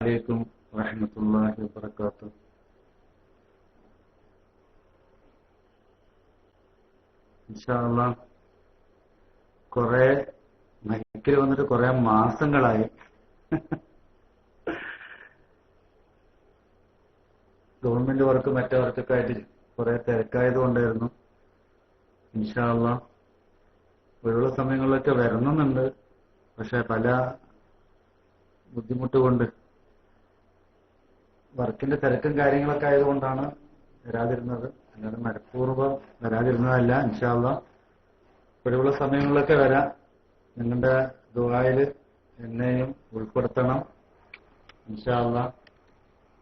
അലൈക്കും വറഹ്മത്തുള്ളാഹി വബറകാതുഹു. ഇൻഷാ അല്ലാഹ് കുറെ മൈക്കിൽ വന്നിട്ട് കുറെ മാസങ്ങളായി. ഗവൺമെന്റ് വർക്ക് മറ്റേ വർക്കൊക്കെ ആയിട്ട് കുറെ തിരക്കായത് കൊണ്ടായിരുന്നു. ഇൻഷാ അല്ലാഹ് ഒഴിവുള്ള സമയങ്ങളിലൊക്കെ വരണമെന്നുണ്ട്. പക്ഷെ പല ബുദ്ധിമുട്ട് കൊണ്ട് വർക്കിന്റെ തിരക്കും കാര്യങ്ങളൊക്കെ ആയതുകൊണ്ടാണ് വരാതിരുന്നത്. അല്ലാതെ മനഃപൂർവ്വം വരാതിരുന്നതല്ല. ഇൻഷാ അല്ലാഹ് ഒഴിവുള്ള സമയങ്ങളിലൊക്കെ വരാം. നിങ്ങളുടെ ദുആയിൽ എന്നെയും ഉൾപ്പെടുത്തണം ഇൻഷാ അല്ലാഹ്.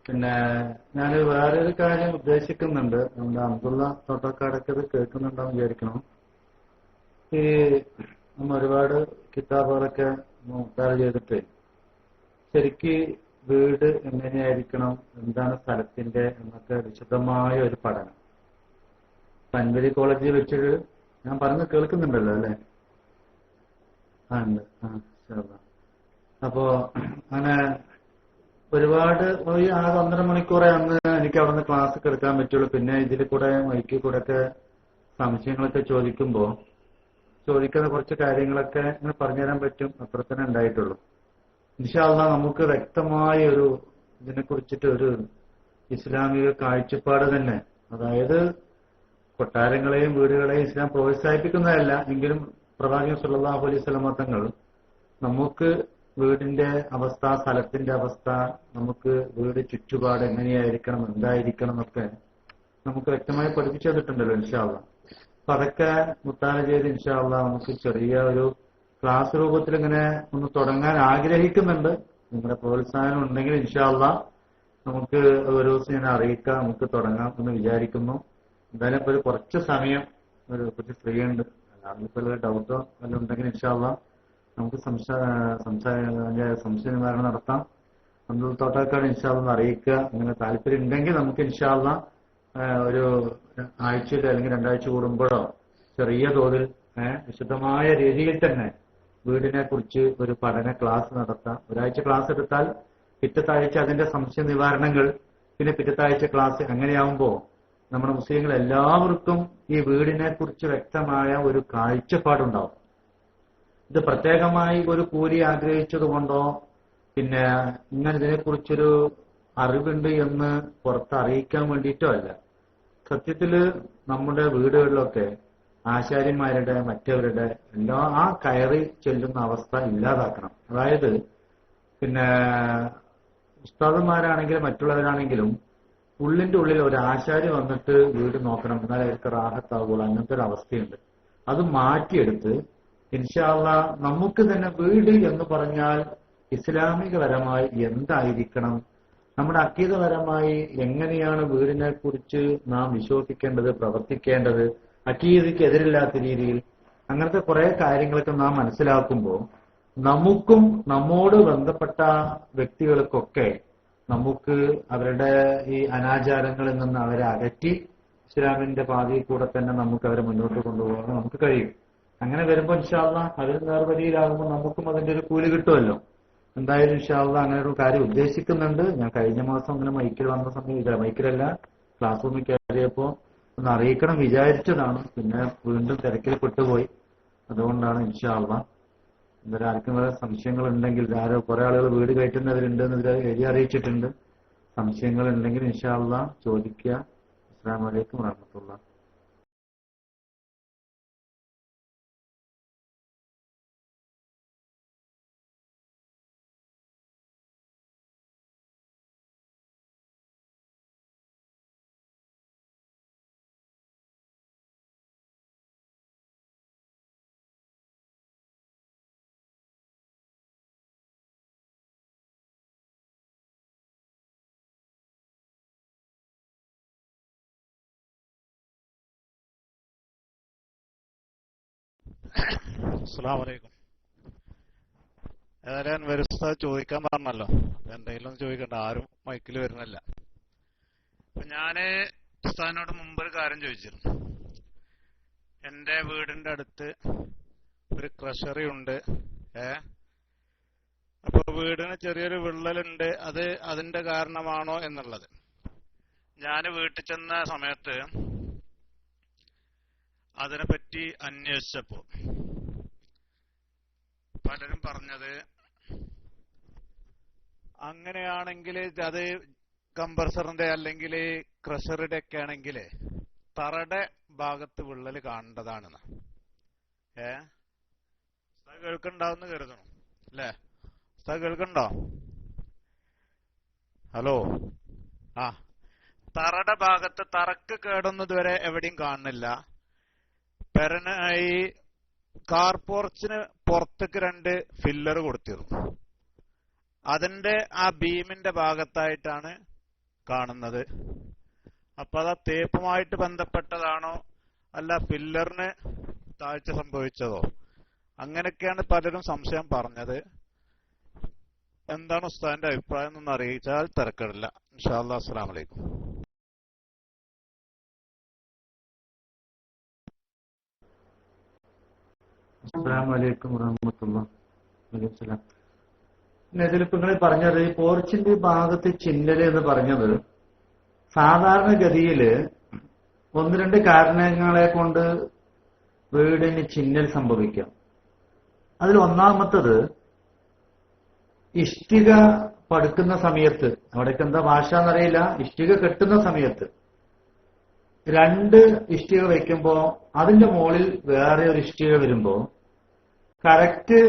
പിന്നെ ഞാൻ വേറൊരു കാര്യം ഉദ്ദേശിക്കുന്നുണ്ട്. നമ്മുടെ അബ്ദുള്ള തോട്ടക്കാടൊക്കെ ഇത് കേൾക്കുന്നുണ്ടാവും വിചാരിക്കണം. ഈ നമ്മൾ ഒരുപാട് കിതാബുകളൊക്കെ മുക്താർ ചെയ്തിട്ട് ശരിക്ക് വീട് എങ്ങനെയായിരിക്കണം, എന്താണ് സ്ഥലത്തിന്റെ എന്നൊക്കെ വിശദമായ ഒരു പഠനം പൻവരി കോളേജിൽ വെച്ചിട്ട് ഞാൻ പറഞ്ഞ് കേൾക്കുന്നുണ്ടല്ലോ അല്ലെ? ഉണ്ട്. അപ്പോ അങ്ങനെ ഒരുപാട് ആകെ 1.5 മണിക്കൂറേ അന്ന് എനിക്ക് അവിടുന്ന് ക്ലാസ് എടുക്കാൻ പറ്റുള്ളൂ. പിന്നെ ഇതിൽ കൂടെ മൈക്കിൽ കൂടെ ഒക്കെ സംശയങ്ങളൊക്കെ ചോദിക്കുന്ന കുറച്ച് കാര്യങ്ങളൊക്കെ ഇങ്ങനെ പറഞ്ഞുതരാൻ പറ്റും. അത്ര തന്നെ ഉണ്ടായിട്ടുള്ളൂ. ഇൻഷാ അല്ലാഹ് നമുക്ക് വ്യക്തമായ ഒരു ഇതിനെ കുറിച്ചിട്ട് ഒരു ഇസ്ലാമിക കാഴ്ചപ്പാട് തന്നെ, അതായത് കൊട്ടാരങ്ങളെയും വീടുകളെയും ഇസ്ലാം പ്രോത്സാഹിപ്പിക്കുന്നതല്ല എങ്കിലും പ്രവാചകൻ സല്ലല്ലാഹു അലൈഹി വസല്ലം തങ്ങൾ നമുക്ക് വീടിന്റെ അവസ്ഥ, സ്ഥലത്തിന്റെ അവസ്ഥ, നമുക്ക് വീട് ചുറ്റുപാട് എങ്ങനെയായിരിക്കണം, എന്തായിരിക്കണം എന്നൊക്കെ നമുക്ക് വ്യക്തമായി പഠിപ്പിച്ചു തന്നിട്ടുണ്ടല്ലോ ഇൻഷാ അല്ലാഹ്. അപ്പൊ അതൊക്കെ മുത്താല ചെയ്ത് ഇൻഷാ അല്ലാഹ് നമുക്ക് ചെറിയ ഒരു ക്ലാസ് രൂപത്തിൽ ഇങ്ങനെ ഒന്ന് തുടങ്ങാൻ ആഗ്രഹിക്കുന്നുണ്ട്. നിങ്ങളുടെ പ്രോത്സാഹനം ഉണ്ടെങ്കിൽ ഇൻഷാ അല്ലാഹ് നമുക്ക് ഒരു ദിവസം ഞാൻ അറിയിക്കാം, നമുക്ക് തുടങ്ങാം എന്ന് വിചാരിക്കുന്നു. എന്തായാലും ഇപ്പൊ ഒരു കുറച്ച് സമയം കുറച്ച് ഫ്രീ ഉണ്ട്. അതിപ്പോ ഡൗട്ടോ വല്ലതും ഉണ്ടെങ്കിൽ ഇൻഷാ അല്ലാഹ് നമുക്ക് സംശയ നിവാരണം നടത്താം. അബ്ദുൽ തോട്ടക്കാട് ഇൻഷാ അല്ലാഹ് അറിയിക്കുക. അങ്ങനെ താല്പര്യം ഉണ്ടെങ്കിൽ നമുക്ക് ഇൻഷാ അല്ലാഹ് ഒരു ആഴ്ചയിൽ അല്ലെങ്കിൽ 2 ആഴ്ച കൂടുമ്പോഴോ ചെറിയ തോതിൽ വിശദമായ രീതിയിൽ തന്നെ വീടിനെ കുറിച്ച് ഒരു പഠന ക്ലാസ് നടത്താം. ഒരാഴ്ച ക്ലാസ് എടുത്താൽ പിറ്റത്തെ ആഴ്ച അതിന്റെ സംശയ നിവാരണങ്ങൾ, പിന്നെ പിറ്റത്തെ ആഴ്ച ക്ലാസ്. അങ്ങനെയാവുമ്പോൾ നമ്മുടെ മുസ്ലിങ്ങൾ എല്ലാവർക്കും ഈ വീടിനെ കുറിച്ച് വ്യക്തമായ ഒരു കാഴ്ചപ്പാടുണ്ടാവും. ഇത് പ്രത്യേകമായി ഒരു കൂലി ആഗ്രഹിച്ചത് കൊണ്ടോ പിന്നെ ഇങ്ങനെ ഇതിനെക്കുറിച്ചൊരു അറിവുണ്ട് എന്ന് പുറത്തറിയിക്കാൻ വേണ്ടിയിട്ടോ അല്ല. സത്യത്തില് നമ്മുടെ വീടുകളിലൊക്കെ ആശാര്യന്മാരുടെ മറ്റവരുടെ എല്ലാ ആ കയറി ചെല്ലുന്ന അവസ്ഥ ഇല്ലാതാക്കണം. അതായത് പിന്നെ ഉസ്താദന്മാരാണെങ്കിലും മറ്റുള്ളവരാണെങ്കിലും ഉള്ളിന്റെ ഉള്ളിൽ ഒരു ആശാരി വന്നിട്ട് വീട് നോക്കണം, എന്നാലേ അവർക്ക് റാഹത്താവുള്ളൂ. അങ്ങനത്തെ ഒരു അവസ്ഥയുണ്ട്. അത് മാറ്റിയെടുത്ത് ഇൻഷാ അല്ലാഹ് നമുക്ക് തന്നെ വീട് എന്ന് പറഞ്ഞാൽ ഇസ്ലാമികപരമായി എന്തായിരിക്കണം, നമ്മുടെ അഖീദപരമായി എങ്ങനെയാണ് വീടിനെ കുറിച്ച് നാം വിശ്വസിക്കേണ്ടത്, പ്രവർത്തിക്കേണ്ടത്, അഖീദയ്ക്ക് എതിരില്ലാത്ത രീതിയിൽ അങ്ങനത്തെ കുറെ കാര്യങ്ങളൊക്കെ നാം മനസ്സിലാക്കുമ്പോൾ നമുക്കും നമ്മോട് ബന്ധപ്പെട്ട വ്യക്തികൾക്കൊക്കെ നമുക്ക് അവരുടെ ഈ അനാചാരങ്ങളിൽ നിന്ന് അവരെ അകറ്റി ഇസ്ലാമിന്റെ പാതയിൽ കൂടെ തന്നെ നമുക്ക് അവരെ മുന്നോട്ട് കൊണ്ടുപോകാൻ നമുക്ക് കഴിയും. അങ്ങനെ വരുമ്പോൾ ഇൻഷാ അല്ലാഹ് അവർ നേർവഴിയിലാകുമ്പോൾ നമുക്കും അതിന്റെ ഒരു കൂലി കിട്ടുമല്ലോ. എന്തായാലും ഇൻഷാ അല്ലാഹ് അങ്ങനെ ഒരു കാര്യം ഉദ്ദേശിക്കുന്നുണ്ട്. ഞാൻ കഴിഞ്ഞ മാസം അങ്ങനെ മൈക്കിൽ വന്ന സമയം മൈക്കിലല്ല ക്ലാസ് റൂമിൽ കയറിയപ്പോ ഒന്ന് അറിയിക്കണം വിചാരിച്ചതാണ്. പിന്നെ വീണ്ടും തിരക്കിൽ പെട്ടുപോയി. അതുകൊണ്ടാണ് ഇൻഷാ അല്ലാഹ്. എന്തായാലും ആർക്കും വേറെ സംശയങ്ങൾ ഉണ്ടെങ്കിൽ, കുറെ ആളുകൾ വീട് കയറ്റുന്നവരുണ്ട് എന്ന് എഴുതി അറിയിച്ചിട്ടുണ്ട്. സംശയങ്ങൾ ഉണ്ടെങ്കിൽ ഇൻഷാ അല്ലാഹ് ചോദിക്കുക. അസ്സലാമു അലൈക്കും വറഹ്മത്തുള്ളാഹി. അസ്സലാമു അലൈക്കും. ഏതായാലും വരുസ്ത ചോദിക്കാൻ പറഞ്ഞല്ലോ, എന്തെങ്കിലും ചോദിക്കണ്ട, ആരും മൈക്കിൽ വരുന്നില്ല. അപ്പൊ ഞാന് ഉസ്താദിനോട് മുമ്പൊരു കാര്യം ചോദിച്ചിരുന്നു. എന്റെ വീടിന്റെ അടുത്ത് ഒരു ക്രഷറി ഉണ്ട്, അപ്പൊ വീടിന് ചെറിയൊരു വിള്ളലുണ്ട്, അത് അതിന്റെ കാരണമാണോ എന്നുള്ളത്. ഞാൻ വീട്ടിൽ ചെന്ന സമയത്ത് അതിനെപ്പറ്റി അന്വേഷിച്ചപ്പോ പലരും പറഞ്ഞത് അങ്ങനെയാണെങ്കിൽ അത് കംപ്രസറിന്റെ അല്ലെങ്കിൽ ക്രഷറുടെ ഒക്കെ ആണെങ്കിൽ തറയുടെ ഭാഗത്ത് വിള്ളൽ കാണേണ്ടതാണെന്ന്. കേൾക്കുന്നുണ്ടാവുന്ന കരുതണം അല്ലേ? കേൾക്കുന്നുണ്ടോ? ഹലോ. ആ, തറയുടെ ഭാഗത്ത് തറക്ക് കേടൊന്നും ഇതുവരെ എവിടെയും കാണുന്നില്ല. ഈ കാർ പോർച്ചിന് പുറത്തേക്ക് 2 ഫില്ലർ കൊടുത്തിരുന്നു. അതിന്റെ ആ ബീമിന്റെ ഭാഗത്തായിട്ടാണ് കാണുന്നത്. അപ്പൊ അത് തേപ്പുമായിട്ട് ബന്ധപ്പെട്ടതാണോ അല്ല ഫില്ലറിന് താഴ്ച സംഭവിച്ചതോ, അങ്ങനെയൊക്കെയാണ് പലരും സംശയം പറഞ്ഞത്. എന്താണ് ഉസ്താദിന്റെ അഭിപ്രായം എന്നൊന്ന് അറിയിച്ചാൽ തിരക്കിടില്ല. ഇൻഷാ അല്ലാഹ്. അസ്സലാമു അലൈക്കും. അസ്സലാമു അലൈക്കും വറഹ്മത്തുള്ളാഹി. ഇതിലിപ്പോ നിങ്ങൾ പറഞ്ഞത് പോർച്ചിന്റെ ഭാഗത്ത് ചിന്നല് എന്ന് പറഞ്ഞത് സാധാരണഗതിയില് 1-2 കാരണങ്ങളെ കൊണ്ട് വീടിന് ചിന്നൽ സംഭവിക്കാം. അതിൽ ഒന്നാമത്തത് ഇഷ്ടിക പടുക്കുന്ന സമയത്ത്, അവിടേക്ക് എന്താ ഭാഷ എന്നറിയില്ല, ഇഷ്ടിക കെട്ടുന്ന സമയത്ത് 2 ഇഷ്ടിക വയ്ക്കുമ്പോ അതിന്റെ മുകളിൽ വേറെ ഒരു ഇഷ്ടിക വരുമ്പോ കറക്റ്റ്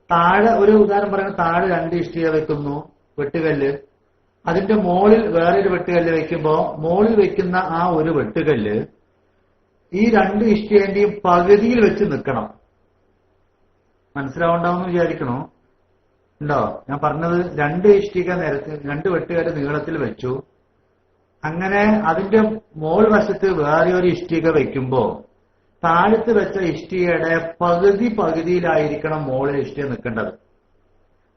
താഴെ, ഒരു ഉദാഹരണം പറയുന്നത്, താഴെ 2 ഇഷ്ടിക വെക്കുന്നു വെട്ടുകല്ല്, അതിന്റെ മുകളിൽ വേറൊരു വെട്ടുകല്ല് വെക്കുമ്പോ മുകളിൽ വെക്കുന്ന ആ ഒരു വെട്ടുകല്ല് ഈ 2 ഇഷ്ടികന്റെയും പകുതിയിൽ വെച്ച് നിൽക്കണം. മനസ്സിലാവുണ്ടാവുമെന്ന് വിചാരിക്കണോ? ഉണ്ടോ? ഞാൻ പറഞ്ഞത് 2 ഇഷ്ടിക നിരത്ത് 2 വെട്ടുകല്ല് നീളത്തിൽ വെച്ചു. അങ്ങനെ അതിന്റെ മോൾ വശത്ത് വേറെ ഒരു ഇഷ്ടിക വെക്കുമ്പോ താഴത്ത് വെച്ച ഇഷ്ടികയുടെ പകുതിയിലായിരിക്കണം മോളിൽ ഇഷ്ടിക നിൽക്കേണ്ടത്.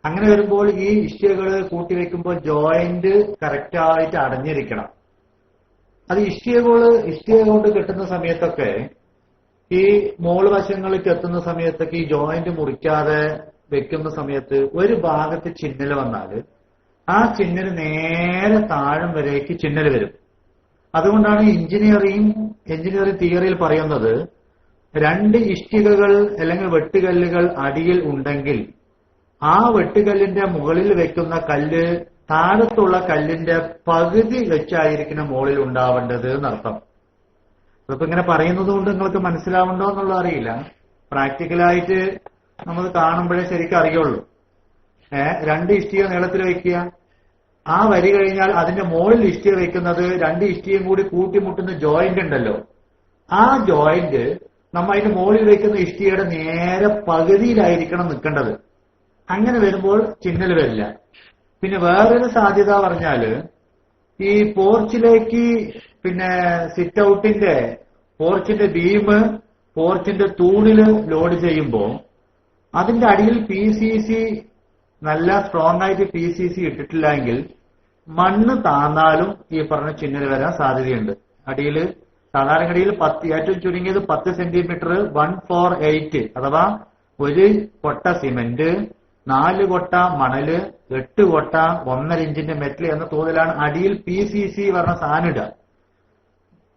അങ്ങനെ വരുമ്പോൾ ഈ ഇഷ്ടികകൾ കൂട്ടിവെക്കുമ്പോൾ ജോയിന്റ് കറക്റ്റായിട്ട് അടഞ്ഞിരിക്കണം. അത് ഇഷ്ടിക കൊണ്ട് കെട്ടുന്ന സമയത്തൊക്കെ ഈ മോൾ വശങ്ങളിലേക്ക് എത്തുന്ന സമയത്തൊക്കെ ഈ ജോയിന്റ് മുറിക്കാതെ വെക്കുന്ന സമയത്ത് ഒരു ഭാഗത്ത് ചിന്നൽ വന്നാൽ ആ ചിന്നൽ നേരെ താഴം വരേക്ക് ചിന്നൽ വരും. അതുകൊണ്ടാണ് എഞ്ചിനീയറിംഗ് തിയറിയിൽ പറയുന്നത് 2 ഇഷ്ടികകൾ അല്ലെങ്കിൽ വെട്ടുകല്ലുകൾ അടിയിൽ ഉണ്ടെങ്കിൽ ആ വെട്ടുകല്ലിന്റെ മുകളിൽ വെക്കുന്ന കല്ല് താഴത്തുള്ള കല്ലിന്റെ പകുതി വെച്ചായിരിക്കണം മുകളിൽ ഉണ്ടാവേണ്ടത് എന്നർത്ഥം. അപ്പൊ ഇങ്ങനെ പറയുന്നത് കൊണ്ട് നിങ്ങൾക്ക് മനസ്സിലാവുണ്ടോ എന്നുള്ള അറിയില്ല. പ്രാക്ടിക്കലായിട്ട് നമ്മൾ കാണുമ്പോഴേ ശരിക്കും അറിയുള്ളൂ. 2 ഇഷ്ടിക നീളത്തിൽ വെക്കുക, ആ വരി കഴിഞ്ഞാൽ അതിന്റെ മുകളിൽ ഇഷ്ടിക വെക്കുന്നത് 2 ഇഷ്ടികയും കൂടി കൂട്ടിമുട്ടുന്ന ജോയിന്റ് ഉണ്ടല്ലോ, ആ ജോയിന്റ് നമ്മൾ അതിന്റെ മുകളിൽ വെക്കുന്ന ഇഷ്ടികയുടെ നേരെ പകുതിയിലായിരിക്കണം നിൽക്കേണ്ടത്. അങ്ങനെ വരുമ്പോൾ ചിന്നൽ വരില്ല. പിന്നെ വേറൊരു സാധ്യത പറഞ്ഞാല് ഈ പോർച്ചിലേക്ക് സിറ്റ് ഔട്ടിന്റെ പോർച്ചിന്റെ ബീം പോർച്ചിന്റെ തൂണില് ലോഡ് ചെയ്യുമ്പോൾ അതിന്റെ അടിയിൽ PCC നല്ല സ്ട്രോങ് ആയിട്ട് PCC ഇട്ടിട്ടില്ലെങ്കിൽ മണ്ണ് താന്നാലും ഈ പറഞ്ഞ ചിന്നൽ വരാൻ സാധ്യതയുണ്ട്. അടിയിൽ സാധാരണഗതിയിൽ ഏറ്റവും ചുരുങ്ങിയത് 10 സെന്റിമീറ്റർ 148 അഥവാ 1 കൊട്ട സിമന്റ്, 4 കൊട്ട മണല്, 8 കൊട്ട 1.5 ഇഞ്ചിന്റെ മെറ്റൽ എന്ന തോതിലാണ് അടിയിൽ PCC പറഞ്ഞ സാധനം ഇടുക.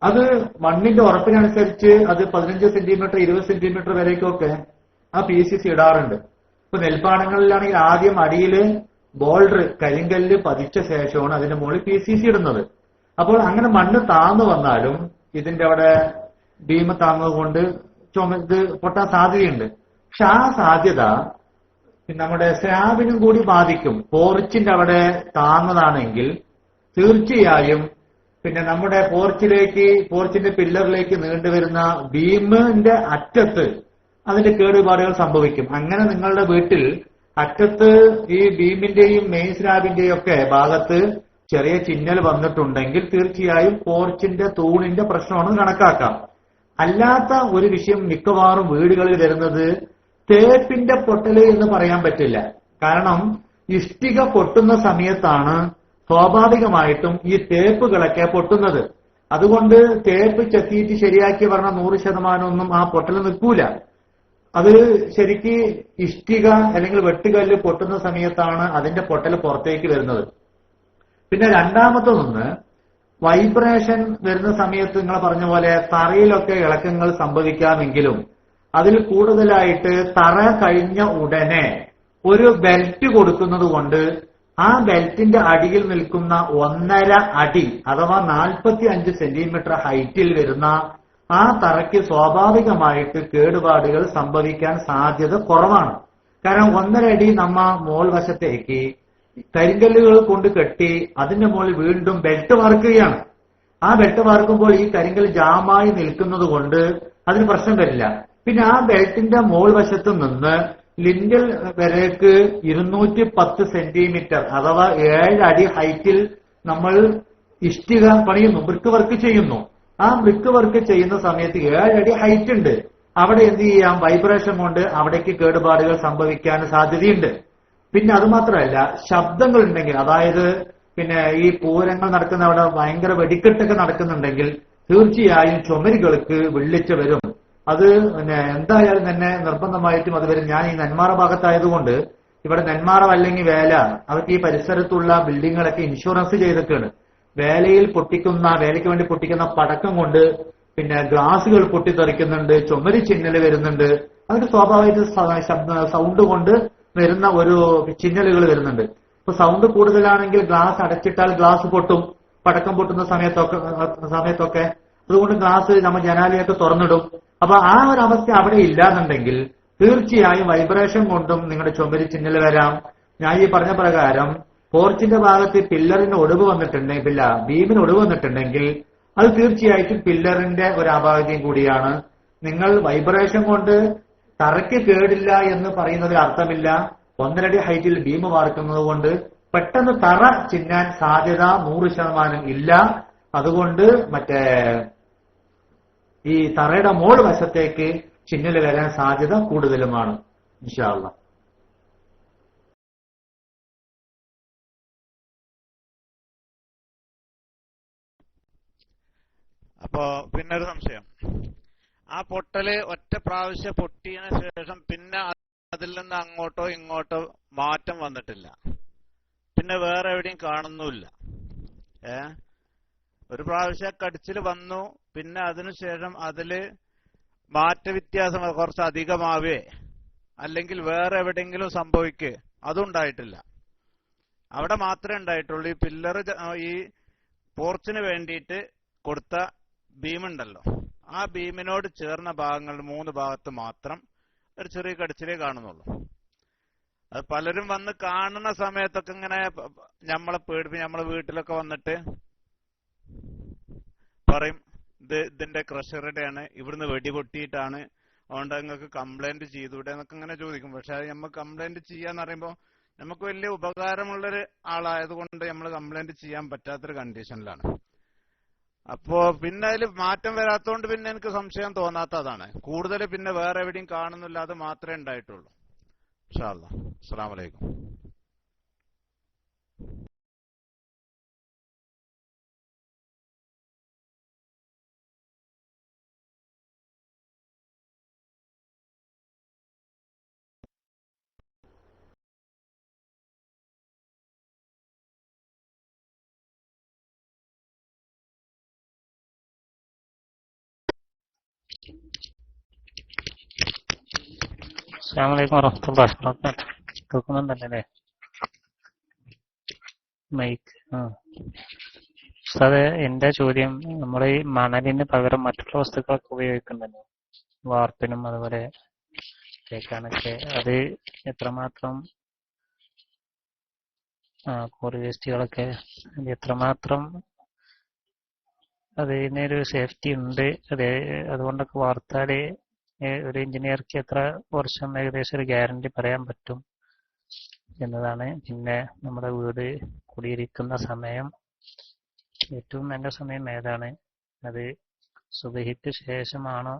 അത് മണ്ണിന്റെ ഉറപ്പിനനുസരിച്ച് അത് 15 സെന്റിമീറ്റർ 20 സെന്റിമീറ്റർ വരേക്കൊക്കെ ആ PCC ഇടാറുണ്ട്. ഇപ്പൊ നെൽപ്പാടങ്ങളിലാണെങ്കിൽ ആദ്യം അടിയില് ബോൾഡർ കരിങ്കല്ല് പതിച്ച ശേഷമാണ് അതിന്റെ മുകളിൽ PCC ഇടുന്നത്. അപ്പോൾ അങ്ങനെ മണ്ണ് താന്നു വന്നാലും ഇതിന്റെ അവിടെ ബീം താങ്ങുകൊണ്ട് ഇത് പൊട്ടാൻ സാധ്യതയുണ്ട്. പക്ഷെ ആ സാധ്യത നമ്മുടെ സ്ലാബിനും കൂടി ബാധിക്കും. പോർച്ചിന്റെ അവിടെ താന്നതാണെങ്കിൽ തീർച്ചയായും നമ്മുടെ പോർച്ചിന്റെ പില്ലറിലേക്ക് നീണ്ടുവരുന്ന ബീമിന്റെ അറ്റത്ത് അതിന്റെ കേടുപാടുകൾ സംഭവിക്കും. അങ്ങനെ നിങ്ങളുടെ വീട്ടിൽ അറ്റത്ത് ഈ ബീമിന്റെയും മെയിൻ സ്ലാബിന്റെയും ഒക്കെ ഭാഗത്ത് ചെറിയ ചിന്നൽ വന്നിട്ടുണ്ടെങ്കിൽ തീർച്ചയായും പോർച്ചിന്റെ തൂണിന്റെ പ്രശ്നമാണെന്ന് കണക്കാക്കാം. അല്ലാത്ത ഒരു വിഷയം മിക്കവാറും വീടുകളിൽ വരുന്നത് തേപ്പിന്റെ പൊട്ടല് എന്ന് പറയാൻ പറ്റില്ല. കാരണം ഇഷ്ടിക പൊട്ടുന്ന സമയത്താണ് സ്വാഭാവികമായിട്ടും ഈ തേപ്പുകളൊക്കെ പൊട്ടുന്നത്. അതുകൊണ്ട് തേപ്പ് ചെത്തിയിട്ട് ശരിയാക്കി പറഞ്ഞ 100% ഒന്നും ആ പൊട്ടൽ നിൽക്കൂല. അത് ശരിക്ക് ഇഷ്ടിക അല്ലെങ്കിൽ വെട്ടുകല്ല് പൊട്ടുന്ന സമയത്താണ് അതിന്റെ പൊട്ടൽ പുറത്തേക്ക് വരുന്നത്. പിന്നെ രണ്ടാമത്തൊന്ന് വൈബ്രേഷൻ വരുന്ന സമയത്ത് നിങ്ങൾ പറഞ്ഞ പോലെ തറയിലൊക്കെ ഇളക്കങ്ങൾ സംഭവിക്കാമെങ്കിലും അതിൽ കൂടുതലായിട്ട് തറ കഴിഞ്ഞ ഉടനെ ഒരു ബെൽറ്റ് കൊടുക്കുന്നത് കൊണ്ട് ആ ബെൽറ്റിന്റെ അടിയിൽ നിൽക്കുന്ന 1.5 അടി അഥവാ 45 സെന്റിമീറ്റർ ഹൈറ്റിൽ വരുന്ന ആ തറയ്ക്ക് സ്വാഭാവികമായിട്ട് കേടുപാടുകൾ സംഭവിക്കാൻ സാധ്യത കുറവാണ്. കാരണം 1.5 അടി നമ്മ മോൾ വശത്തേക്ക് കരിങ്കല്ലുകൾ കൊണ്ട് കെട്ടി അതിന്റെ മുകളിൽ വീണ്ടും ബെൽറ്റ് വാർക്കുകയാണ്. ആ ബെൽറ്റ് വാർക്കുമ്പോൾ ഈ കരിങ്കല്ല് ജാമായി നിൽക്കുന്നത് കൊണ്ട് അതിന് പ്രശ്നം വരില്ല. പിന്നെ ആ ബെൽറ്റിന്റെ മോൾ വശത്ത് നിന്ന് ലിൻഡൽ വരേക്ക് 210 സെന്റിമീറ്റർ അഥവാ 7 അടി ഹൈറ്റിൽ നമ്മൾ ഇഷ്ടിക പണിയുന്നു, ബ്രിക്ക് വർക്ക് ചെയ്യുന്നു. ആ ബ്രിക്ക് വർക്ക് ചെയ്യുന്ന സമയത്ത് 7 അടി ഹൈറ്റ് ഉണ്ട്. അവിടെ എന്ത് ചെയ്യാം, വൈബ്രേഷൻ കൊണ്ട് അവിടേക്ക് കേടുപാടുകൾ സംഭവിക്കാൻ സാധ്യതയുണ്ട്. പിന്നെ അത് മാത്രമല്ല, ശബ്ദങ്ങൾ ഉണ്ടെങ്കിൽ, അതായത് പിന്നെ ഈ പൂരങ്ങൾ നടക്കുന്ന അവിടെ ഭയങ്കര വെടിക്കെട്ടൊക്കെ നടക്കുന്നുണ്ടെങ്കിൽ തീർച്ചയായും ചുമരുകൾക്ക് വിള്ളിച്ച് വരും. അത് പിന്നെ എന്തായാലും തന്നെ നിർബന്ധമായിട്ടും അത് വരും. ഞാൻ ഈ നെന്മാറ ഭാഗത്തായതുകൊണ്ട് ഇവിടെ നെന്മാറ അല്ലെങ്കിൽ വേല അവർക്ക് ഈ പരിസരത്തുള്ള ബിൽഡിങ്ങുകളൊക്കെ ഇൻഷുറൻസ് ചെയ്തിട്ടാണ്. വേലയ്ക്ക് വേണ്ടി പൊട്ടിക്കുന്ന പടക്കം കൊണ്ട് പിന്നെ ഗ്ലാസുകൾ പൊട്ടിത്തെറിക്കുന്നുണ്ട്, ചുമരി ചിന്നൽ വരുന്നുണ്ട്. അതൊക്കെ സ്വാഭാവികമായിട്ട് സൗണ്ട് കൊണ്ട് വരുന്ന ഒരു ചിന്നലുകൾ വരുന്നുണ്ട്. ഇപ്പൊ സൗണ്ട് കൂടുതലാണെങ്കിൽ ഗ്ലാസ് അടച്ചിട്ടാൽ ഗ്ലാസ് പൊട്ടും, പടക്കം പൊട്ടുന്ന സമയത്തൊക്കെ. അതുകൊണ്ട് ഗ്ലാസ് നമ്മൾ ജനാലയൊക്കെ തുറന്നിടും. അപ്പൊ ആ ഒരു അവസ്ഥ അവിടെ ഇല്ലാന്നുണ്ടെങ്കിൽ തീർച്ചയായും വൈബ്രേഷൻ കൊണ്ടും നിങ്ങളുടെ ചുമരി ചിന്നൽ വരാം. ഞാൻ ഈ പറഞ്ഞ പ്രകാരം പോർച്ചിന്റെ ഭാഗത്ത് പില്ലറിന് ഒടിവ് വന്നിട്ടുണ്ടെങ്കിൽ, ബീമിന് ഒടിവ് വന്നിട്ടുണ്ടെങ്കിൽ അത് തീർച്ചയായിട്ടും പില്ലറിന്റെ ഒരു അപാകതയും കൂടിയാണ്. നിങ്ങൾ വൈബ്രേഷൻ കൊണ്ട് തറയ്ക്ക് കേടില്ല എന്ന് പറയുന്നതിൽ അർത്ഥമില്ല. 1.5 അടി ഹൈറ്റിൽ ബീം വാർക്കുന്നത് കൊണ്ട് പെട്ടെന്ന് തറ ചിന്നാൻ സാധ്യത 100% ഇല്ല. അതുകൊണ്ട് ഈ തറയുടെ മോൾ വശത്തേക്ക് ചിന്നൽ വരാൻ സാധ്യത കൂടുതലുമാണ് ഇൻഷാ അല്ലാഹ്. അപ്പോ പിന്നൊരു സംശയം, ആ പൊട്ടല് ഒറ്റ പ്രാവശ്യം പൊട്ടിയതിനു ശേഷം പിന്നെ അതിൽ നിന്ന് അങ്ങോട്ടോ ഇങ്ങോട്ടോ മാറ്റം വന്നിട്ടില്ല, പിന്നെ വേറെ എവിടെയും കാണുന്നുമില്ല. ഒരു പ്രാവശ്യം കടിച്ചിൽ വന്നു, പിന്നെ അതിനുശേഷം അതില് മാറ്റവ്യത്യാസം കുറച്ച് അധികമാവേ അല്ലെങ്കിൽ വേറെ എവിടെയെങ്കിലും സംഭവിക്കേ, അതുണ്ടായിട്ടില്ല. അവിടെ മാത്രമേ ഉണ്ടായിട്ടുള്ളൂ. ഈ പില്ലർ, ഈ പോർച്ചിന് വേണ്ടിയിട്ട് കൊടുത്ത ബീമുണ്ടല്ലോ, ആ ബീമിനോട് ചേർന്ന ഭാഗങ്ങൾ 3 ഭാഗത്ത് മാത്രം ഒരു ചെറിയ കടിച്ചിലേ കാണുന്നുള്ളൂ. അത് പലരും വന്ന് കാണുന്ന സമയത്തൊക്കെ ഇങ്ങനെ നമ്മളെ പേടിപ്പിച്ച് നമ്മളെ വീട്ടിലൊക്കെ വന്നിട്ട് പറയും, ഇതിന്റെ ക്രഷറുടെയാണ്, ഇവിടുന്ന് വെടി പൊട്ടിയിട്ടാണ്, അതുകൊണ്ട് നിങ്ങൾക്ക് കംപ്ലൈന്റ് ചെയ്തൂടെ എന്നൊക്കെ ഇങ്ങനെ ചോദിക്കും. പക്ഷെ അത് നമ്മൾ കംപ്ലൈന്റ് ചെയ്യാന്ന് പറയുമ്പോൾ നമുക്ക് വലിയ ഉപകാരമുള്ളൊരു ആളായതുകൊണ്ട് നമ്മൾ കംപ്ലൈന്റ് ചെയ്യാൻ പറ്റാത്തൊരു കണ്ടീഷനിലാണ്. അപ്പോ പിന്നെ അതിൽ മാറ്റം വരാത്തതുകൊണ്ട് പിന്നെ എനിക്ക് സംശയം തോന്നാത്തതാണ്. കൂടുതൽ പിന്നെ വേറെ എവിടെയും കാണുന്നില്ല, അത് മാത്രമേ ഉണ്ടായിട്ടുള്ളൂ. ഇൻഷാ അല്ലാഹ്. അസ്സലാമു അലൈക്കും. അസ്സലാമു അലൈക്കും വറഹ്മത്തുള്ളാഹി വബറകാതുഹു. കേൾക്കുന്നുണ്ടല്ലേ മൈക്ക്? ഉസ്താദേ, എന്റെ ചോദ്യം, നമ്മൾ ഈ മണലിന് പകരം മറ്റുള്ള വസ്തുക്കളൊക്കെ ഉപയോഗിക്കുന്നുണ്ടല്ലോ, വാർപ്പിനും അതുപോലെ തേക്കാനൊക്കെ, അത് എത്രമാത്രം കോറി വേസ്റ്റുകളൊക്കെ എത്രമാത്രം അതിനൊരു സേഫ്റ്റി ഉണ്ട്? അതുകൊണ്ടൊക്കെ വാർത്താല് ഒരു എഞ്ചിനീയർക്ക് എത്ര വർഷം ഏകദേശം ഒരു ഗ്യാരണ്ടി പറയാൻ പറ്റും എന്നതാണ്. പിന്നെ നമ്മുടെ വീട് കുടിയിരിക്കുന്ന സമയം, ഏറ്റവും നല്ല സമയം ഏതാണ്? അത് സുബഹിക്ക് ശേഷമാണോ?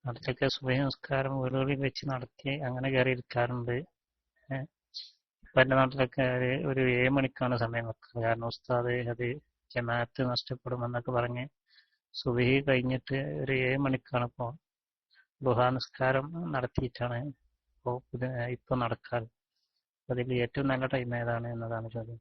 അടുത്തൊക്കെ സുബഹി നിസ്കാരം വീടുകളിൽ വെച്ച് നടത്തി അങ്ങനെ കയറിയിരിക്കാറുണ്ട്. എന്റെ നാട്ടിലൊക്കെ ഒരു 7 മണിക്കാണ് സമയം വെക്കുക. കാരണം ഉസ്താദ് അത് ജമാഅത്ത് നഷ്ടപ്പെടുമെന്നൊക്കെ പറഞ്ഞ് സുബഹി കഴിഞ്ഞിട്ട് ഒരു 7 മണിക്കാണ് ഇപ്പോൾ ദുഹാ നിസ്കാരം നടത്തിയിട്ടാണ് ഇപ്പൊ നടക്കാറ്. അതിൽ ഏറ്റവും നല്ല ടൈം ഏതാണ് എന്നതാണ് ചോദ്യം.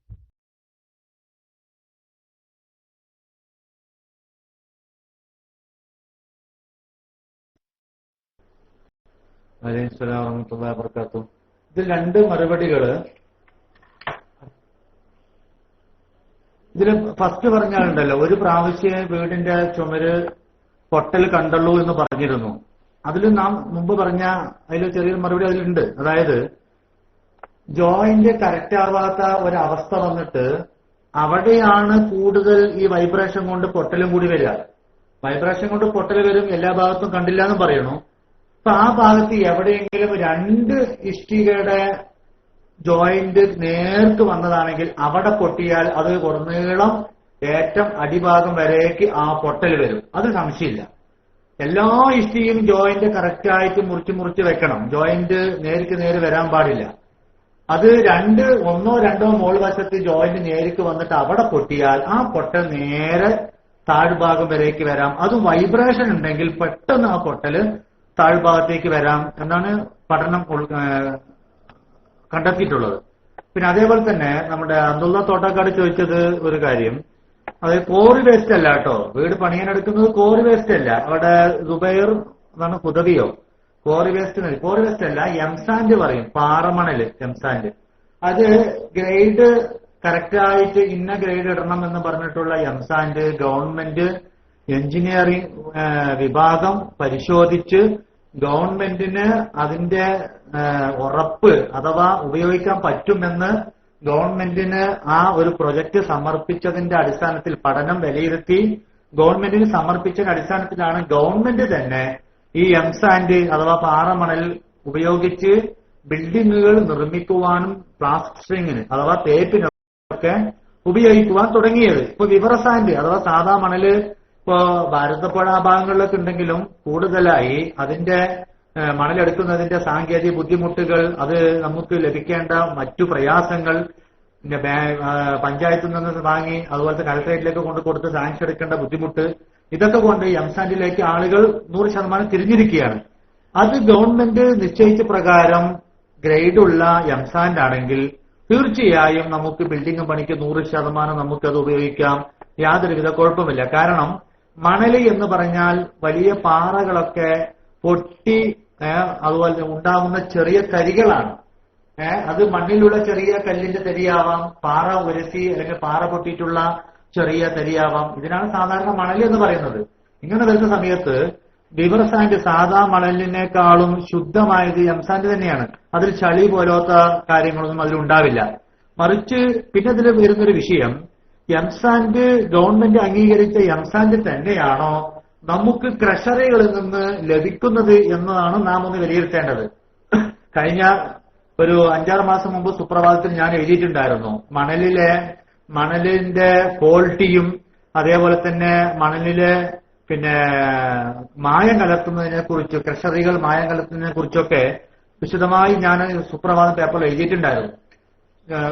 അലൈഹിസ്സലാം വറഹ്മത്തുള്ളാഹി വബറകാതുഹു. ഇത് രണ്ട് മറുപടികള്. ഇതില് ഫസ്റ്റ് പറഞ്ഞാലുണ്ടല്ലോ, ഒരു പ്രാവശ്യം വീടിന്റെ ചുമര് പൊട്ടൽ കണ്ടുള്ളൂ എന്ന് പറഞ്ഞിരുന്നു. അതിൽ നാം മുമ്പ് പറഞ്ഞ അതിൽ ചെറിയൊരു മറുപടി അതിലുണ്ട്. അതായത് ജോയിന്റ് കറക്റ്റ് ആവാത്ത ഒരവസ്ഥ വന്നിട്ട് അവിടെയാണ് കൂടുതൽ ഈ വൈബ്രേഷൻ കൊണ്ട് പൊട്ടലും കൂടി വരിക. വൈബ്രേഷൻ കൊണ്ട് പൊട്ടൽ വരും, എല്ലാ ഭാഗത്തും കണ്ടില്ല എന്നും പറയണു. അപ്പൊ ആ ഭാഗത്ത് എവിടെയെങ്കിലും രണ്ട് ഇഷ്ടികയുടെ ജോയിന്റ് നേർക്ക് വന്നതാണെങ്കിൽ അവിടെ പൊട്ടിയാൽ അത് കുറനീളം ഏറ്റവും അടിഭാഗം വരേക്ക് ആ പൊട്ടൽ വരും. അത് സംശയമില്ല. എല്ലാ ഇഷ്ടിയും ജോയിന്റ് കറക്റ്റായിട്ട് മുറിച്ച് വെക്കണം. ജോയിന്റ് നേർക്ക് നേര് വരാൻ പാടില്ല. അത് ഒന്നോ രണ്ടോ മോൾ വശത്ത് ജോയിന്റ് നേരിക്ക് വന്നിട്ട് അവിടെ പൊട്ടിയാൽ ആ പൊട്ടൽ നേരെ താഴ്ഭാഗം വരേക്ക് വരാം. അതും വൈബ്രേഷൻ ഉണ്ടെങ്കിൽ പെട്ടെന്ന് ആ പൊട്ടല് താഴ്ഭാഗത്തേക്ക് വരാം എന്നാണ് പഠനം കണ്ടെത്തിയിട്ടുള്ളത്. പിന്നെ അതേപോലെ തന്നെ നമ്മുടെ അബ്ദുള്ള തോട്ടക്കാട് ചോദിച്ചത് ഒരു കാര്യം, അത് കോറി വേസ്റ്റ് അല്ല കേട്ടോ. വീട് പണിയാനെടുക്കുന്നത് കോറി വേസ്റ്റ് അല്ല. അവിടെ ദുബൈർ എന്നാണ് ഹുദവിയോ കോറി വേസ്റ്റ് അല്ല, എംസാൻഡ് പറയും, പാറമണല് എംസാൻഡ്. അത് ഗ്രേഡ് കറക്റ്റായിട്ട് ഇന്ന ഗ്രേഡ് ഇടണം എന്ന് പറഞ്ഞിട്ടുള്ള എംസാൻഡ് ഗവൺമെന്റ് എഞ്ചിനീയറിംഗ് വിഭാഗം പരിശോധിച്ച് ഗവൺമെന്റിന് അതിന്റെ ഉറപ്പ് അഥവാ ഉപയോഗിക്കാൻ പറ്റുമെന്ന് ഗവൺമെന്റിന് ആ ഒരു പ്രൊജക്ട് സമർപ്പിച്ചതിന്റെ അടിസ്ഥാനത്തിൽ പഠനം വിലയിരുത്തി ഗവൺമെന്റിന് സമർപ്പിച്ചതിന്റെ അടിസ്ഥാനത്തിലാണ് ഗവൺമെന്റ് തന്നെ ഈ എംസാൻഡ് അഥവാ പാറമണൽ ഉപയോഗിച്ച് ബിൽഡിങ്ങുകൾ നിർമ്മിക്കുവാനും പ്ലാസ്റ്ററിങ്ങിന് അഥവാ തേപ്പിനൊക്കെ ഉപയോഗിക്കുവാൻ തുടങ്ങിയത്. ഇപ്പൊ വിവറ സാൻഡ് അഥവാ സാധാ മണല് ഇപ്പോ ഭാരതപ്പുഴ ഭാഗങ്ങളിലൊക്കെ ഉണ്ടെങ്കിലും കൂടുതലായി അതിന്റെ മണലെടുക്കുന്നതിന്റെ സാങ്കേതിക ബുദ്ധിമുട്ടുകൾ, അത് നമുക്ക് ലഭിക്കേണ്ട മറ്റു പ്രയാസങ്ങൾ, പഞ്ചായത്തിൽ നിന്ന് വാങ്ങി അതുപോലത്തെ കളക്ടറേറ്റിലേക്ക് കൊണ്ട് കൊടുത്ത് സാങ്ഷൻ എടുക്കേണ്ട ബുദ്ധിമുട്ട്, ഇതൊക്കെ കൊണ്ട് എംസാൻഡിലേക്ക് ആളുകൾ 100% തിരിഞ്ഞിരിക്കുകയാണ്. അത് ഗവൺമെന്റ് നിശ്ചയിച്ച പ്രകാരം ഗ്രേഡുള്ള എംസാൻഡ് ആണെങ്കിൽ തീർച്ചയായും നമുക്ക് ബിൽഡിംഗ് പണിക്ക് 100% നമുക്കത് ഉപയോഗിക്കാം. യാതൊരുവിധ കുഴപ്പമില്ല. കാരണം മണല് എന്ന് പറഞ്ഞാൽ വലിയ പാറകളൊക്കെ പൊട്ടി അതുപോലെ ഉണ്ടാകുന്ന ചെറിയ തരികളാണ്. അത് മണ്ണിലുള്ള ചെറിയ കല്ലിന്റെ തരിയാവാം, പാറ ഉരസി അല്ലെങ്കിൽ പാറ പൊട്ടിയിട്ടുള്ള ചെറിയ തരിയാവാം. ഇതിനാണ് സാധാരണ മണൽ എന്ന് പറയുന്നത്. ഇങ്ങനെ വരുന്ന സമയത്ത് റിവർ സാൻഡ് സാധാ മണലിനേക്കാളും ശുദ്ധമായത് എംസാൻഡ് തന്നെയാണ്. അതിൽ ചളി പോലത്തെ കാര്യങ്ങളൊന്നും അതിലുണ്ടാവില്ല. മറിച്ച് പിന്നെ ഇതിൽ വരുന്നൊരു വിഷയം, എംസാൻഡ് ഗവൺമെന്റ് അംഗീകരിച്ച എംസാൻഡ് തന്നെയാണോ നമുക്ക് ക്രഷറികളിൽ നിന്ന് ലഭിക്കുന്നത് എന്നതാണ് നാം ഒന്ന് വിലയിരുത്തേണ്ടത്. കഴിഞ്ഞ ഒരു 5-6 മാസം മുമ്പ് സുപ്രഭാതത്തിൽ ഞാൻ എഴുതിയിട്ടുണ്ടായിരുന്നു, മണലിന്റെ ക്വാളിറ്റിയും അതേപോലെ തന്നെ മണലിലെ പിന്നെ മായം കലർത്തുന്നതിനെ കുറിച്ച്, ക്രഷറികൾ മായം കലർത്തുന്നതിനെ കുറിച്ചൊക്കെ വിശദമായി ഞാൻ സുപ്രഭാതം പേപ്പറിൽ എഴുതിയിട്ടുണ്ടായിരുന്നു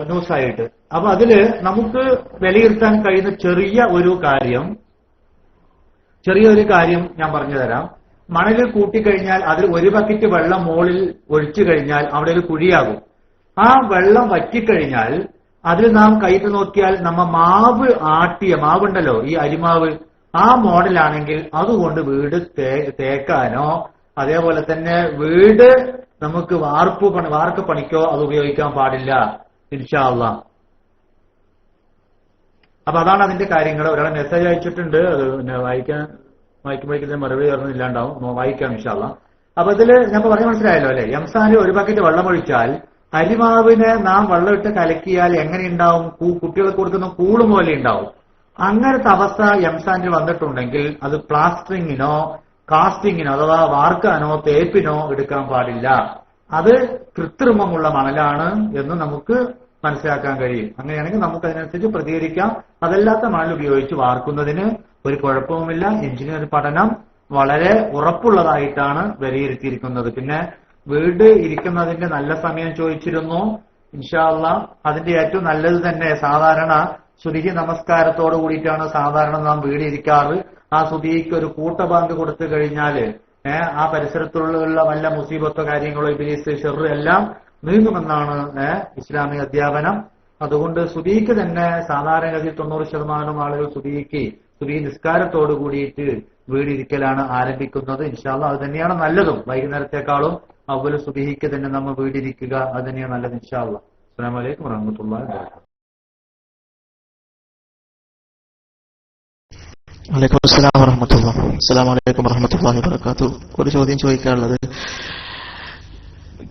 ന്യൂസായിട്ട്. അപ്പൊ അതില് നമുക്ക് വിലയിരുത്താൻ കഴിയുന്ന ചെറിയൊരു കാര്യം ഞാൻ പറഞ്ഞു തരാം. മണലിൽ കൂട്ടിക്കഴിഞ്ഞാൽ അതിൽ ഒരു ബക്കറ്റ് വെള്ളം മുകളിൽ ഒഴിച്ചു കഴിഞ്ഞാൽ അവിടെ ഒരു കുഴിയാകും. ആ വെള്ളം വറ്റിക്കഴിഞ്ഞാൽ അതിൽ നാം കൈയിട്ട് നോക്കിയാൽ മാവുണ്ടല്ലോ, ഈ അരിമാവ്, ആ മോഡലാണെങ്കിൽ അതുകൊണ്ട് വീട് തേക്കാനോ അതേപോലെ തന്നെ വീട് നമുക്ക് വാർക്ക് പണിക്കോ അത് ഉപയോഗിക്കാൻ പാടില്ല ഇൻഷാ അല്ലാഹ്. അപ്പൊ അതാണ് അതിന്റെ കാര്യങ്ങൾ. ഒരാളെ മെസ്സേജ് അയച്ചിട്ടുണ്ട്, അത് പിന്നെ വായിക്കുമ്പോഴേക്കും മറുപടി പറഞ്ഞില്ലാണ്ടാവും, വായിക്കാം ഇൻഷാ അല്ലാഹ്. അപ്പൊ ഇതില് ഞാൻ പറഞ്ഞ മനസ്സിലായല്ലോ അല്ലെ, എംസാൻഡ് ഒരു ബക്കറ്റ് വെള്ളം ഒഴിച്ചാൽ അരിമാവിനെ നാം വെള്ളം ഇട്ട് കലക്കിയാൽ എങ്ങനെ ഉണ്ടാവും? കുട്ടികൾക്ക് കൊടുക്കുന്ന കൂള് പോലെ ഉണ്ടാവും. അങ്ങനത്തെ അവസ്ഥ എംസാൻഡിൽ വന്നിട്ടുണ്ടെങ്കിൽ അത് പ്ലാസ്റ്ററിങ്ങിനോ കാസ്റ്റിങ്ങിനോ അഥവാ വാർക്കാനോ തേപ്പിനോ എടുക്കാൻ പാടില്ല. അത് കൃത്രിമമുള്ള മണലാണ് എന്ന് നമുക്ക് മനസ്സിലാക്കാൻ കഴിയും. അങ്ങനെയാണെങ്കിൽ നമുക്ക് അതിനനുസരിച്ച് പ്രതികരിക്കാം. അതല്ലാത്ത മണൽ ഉപയോഗിച്ച് വാർക്കുന്നതിന് ഒരു കുഴപ്പവുമില്ല. എഞ്ചിനീയർ പഠനം വളരെ ഉറപ്പുള്ളതായിട്ടാണ് വിലയിരുത്തിയിരിക്കുന്നത്. പിന്നെ വീട് ഇരിക്കുന്നതിന്റെ നല്ല സമയം ചോദിച്ചിരുന്നു. ഇൻഷാ അല്ലാഹ് അതിന്റെ ഏറ്റവും നല്ലത് തന്നെ സാധാരണ സുബഹി നമസ്കാരത്തോട് കൂടിയിട്ടാണ് സാധാരണ നാം വീട് ഇരിക്കാറ്. ആ സുബഹിക്ക് ഒരു കൂട്ടബാങ്ക് കൊടുത്തു കഴിഞ്ഞാല് ആ പരിസരത്തുള്ള വല്ല മുസീബത്തോ കാര്യങ്ങളോ ഇബ്ലീസ് ഷർറ് എല്ലാം നീങ്ങുമെന്നാണ് ഇസ്ലാമിക അധ്യാപനം. അതുകൊണ്ട് സുബീക്ക് തന്നെ സാധാരണഗതി 90% ആളുകൾ സുബീ നിസ്കാരത്തോട് കൂടിയിട്ട് വീടിരിക്കലാണ് ആരംഭിക്കുന്നത്. ഇൻഷാ അല്ലാഹ് അത് തന്നെയാണ് നല്ലതും. വൈകുന്നേരത്തെക്കാളും അവല് സുബഹിക്ക് തന്നെ നമ്മൾ വീടിരിക്കുക, അത് തന്നെയാണ് നല്ലത്. ഇൻഷാ അല്ലാഹ്. അസ്സലാമു അലൈക്കും വറഹ്മത്തുള്ളാഹി വബറകാതുഹു. വലൈക്കും അസ്സലാം വറഹ്മത്തുള്ളാഹി. അസ്സലാമു അലൈക്കും വറഹ്മത്തുള്ളാഹി വബറകാതുഹു. ഒരു ചോദ്യം ചോദിക്കാനുള്ളത്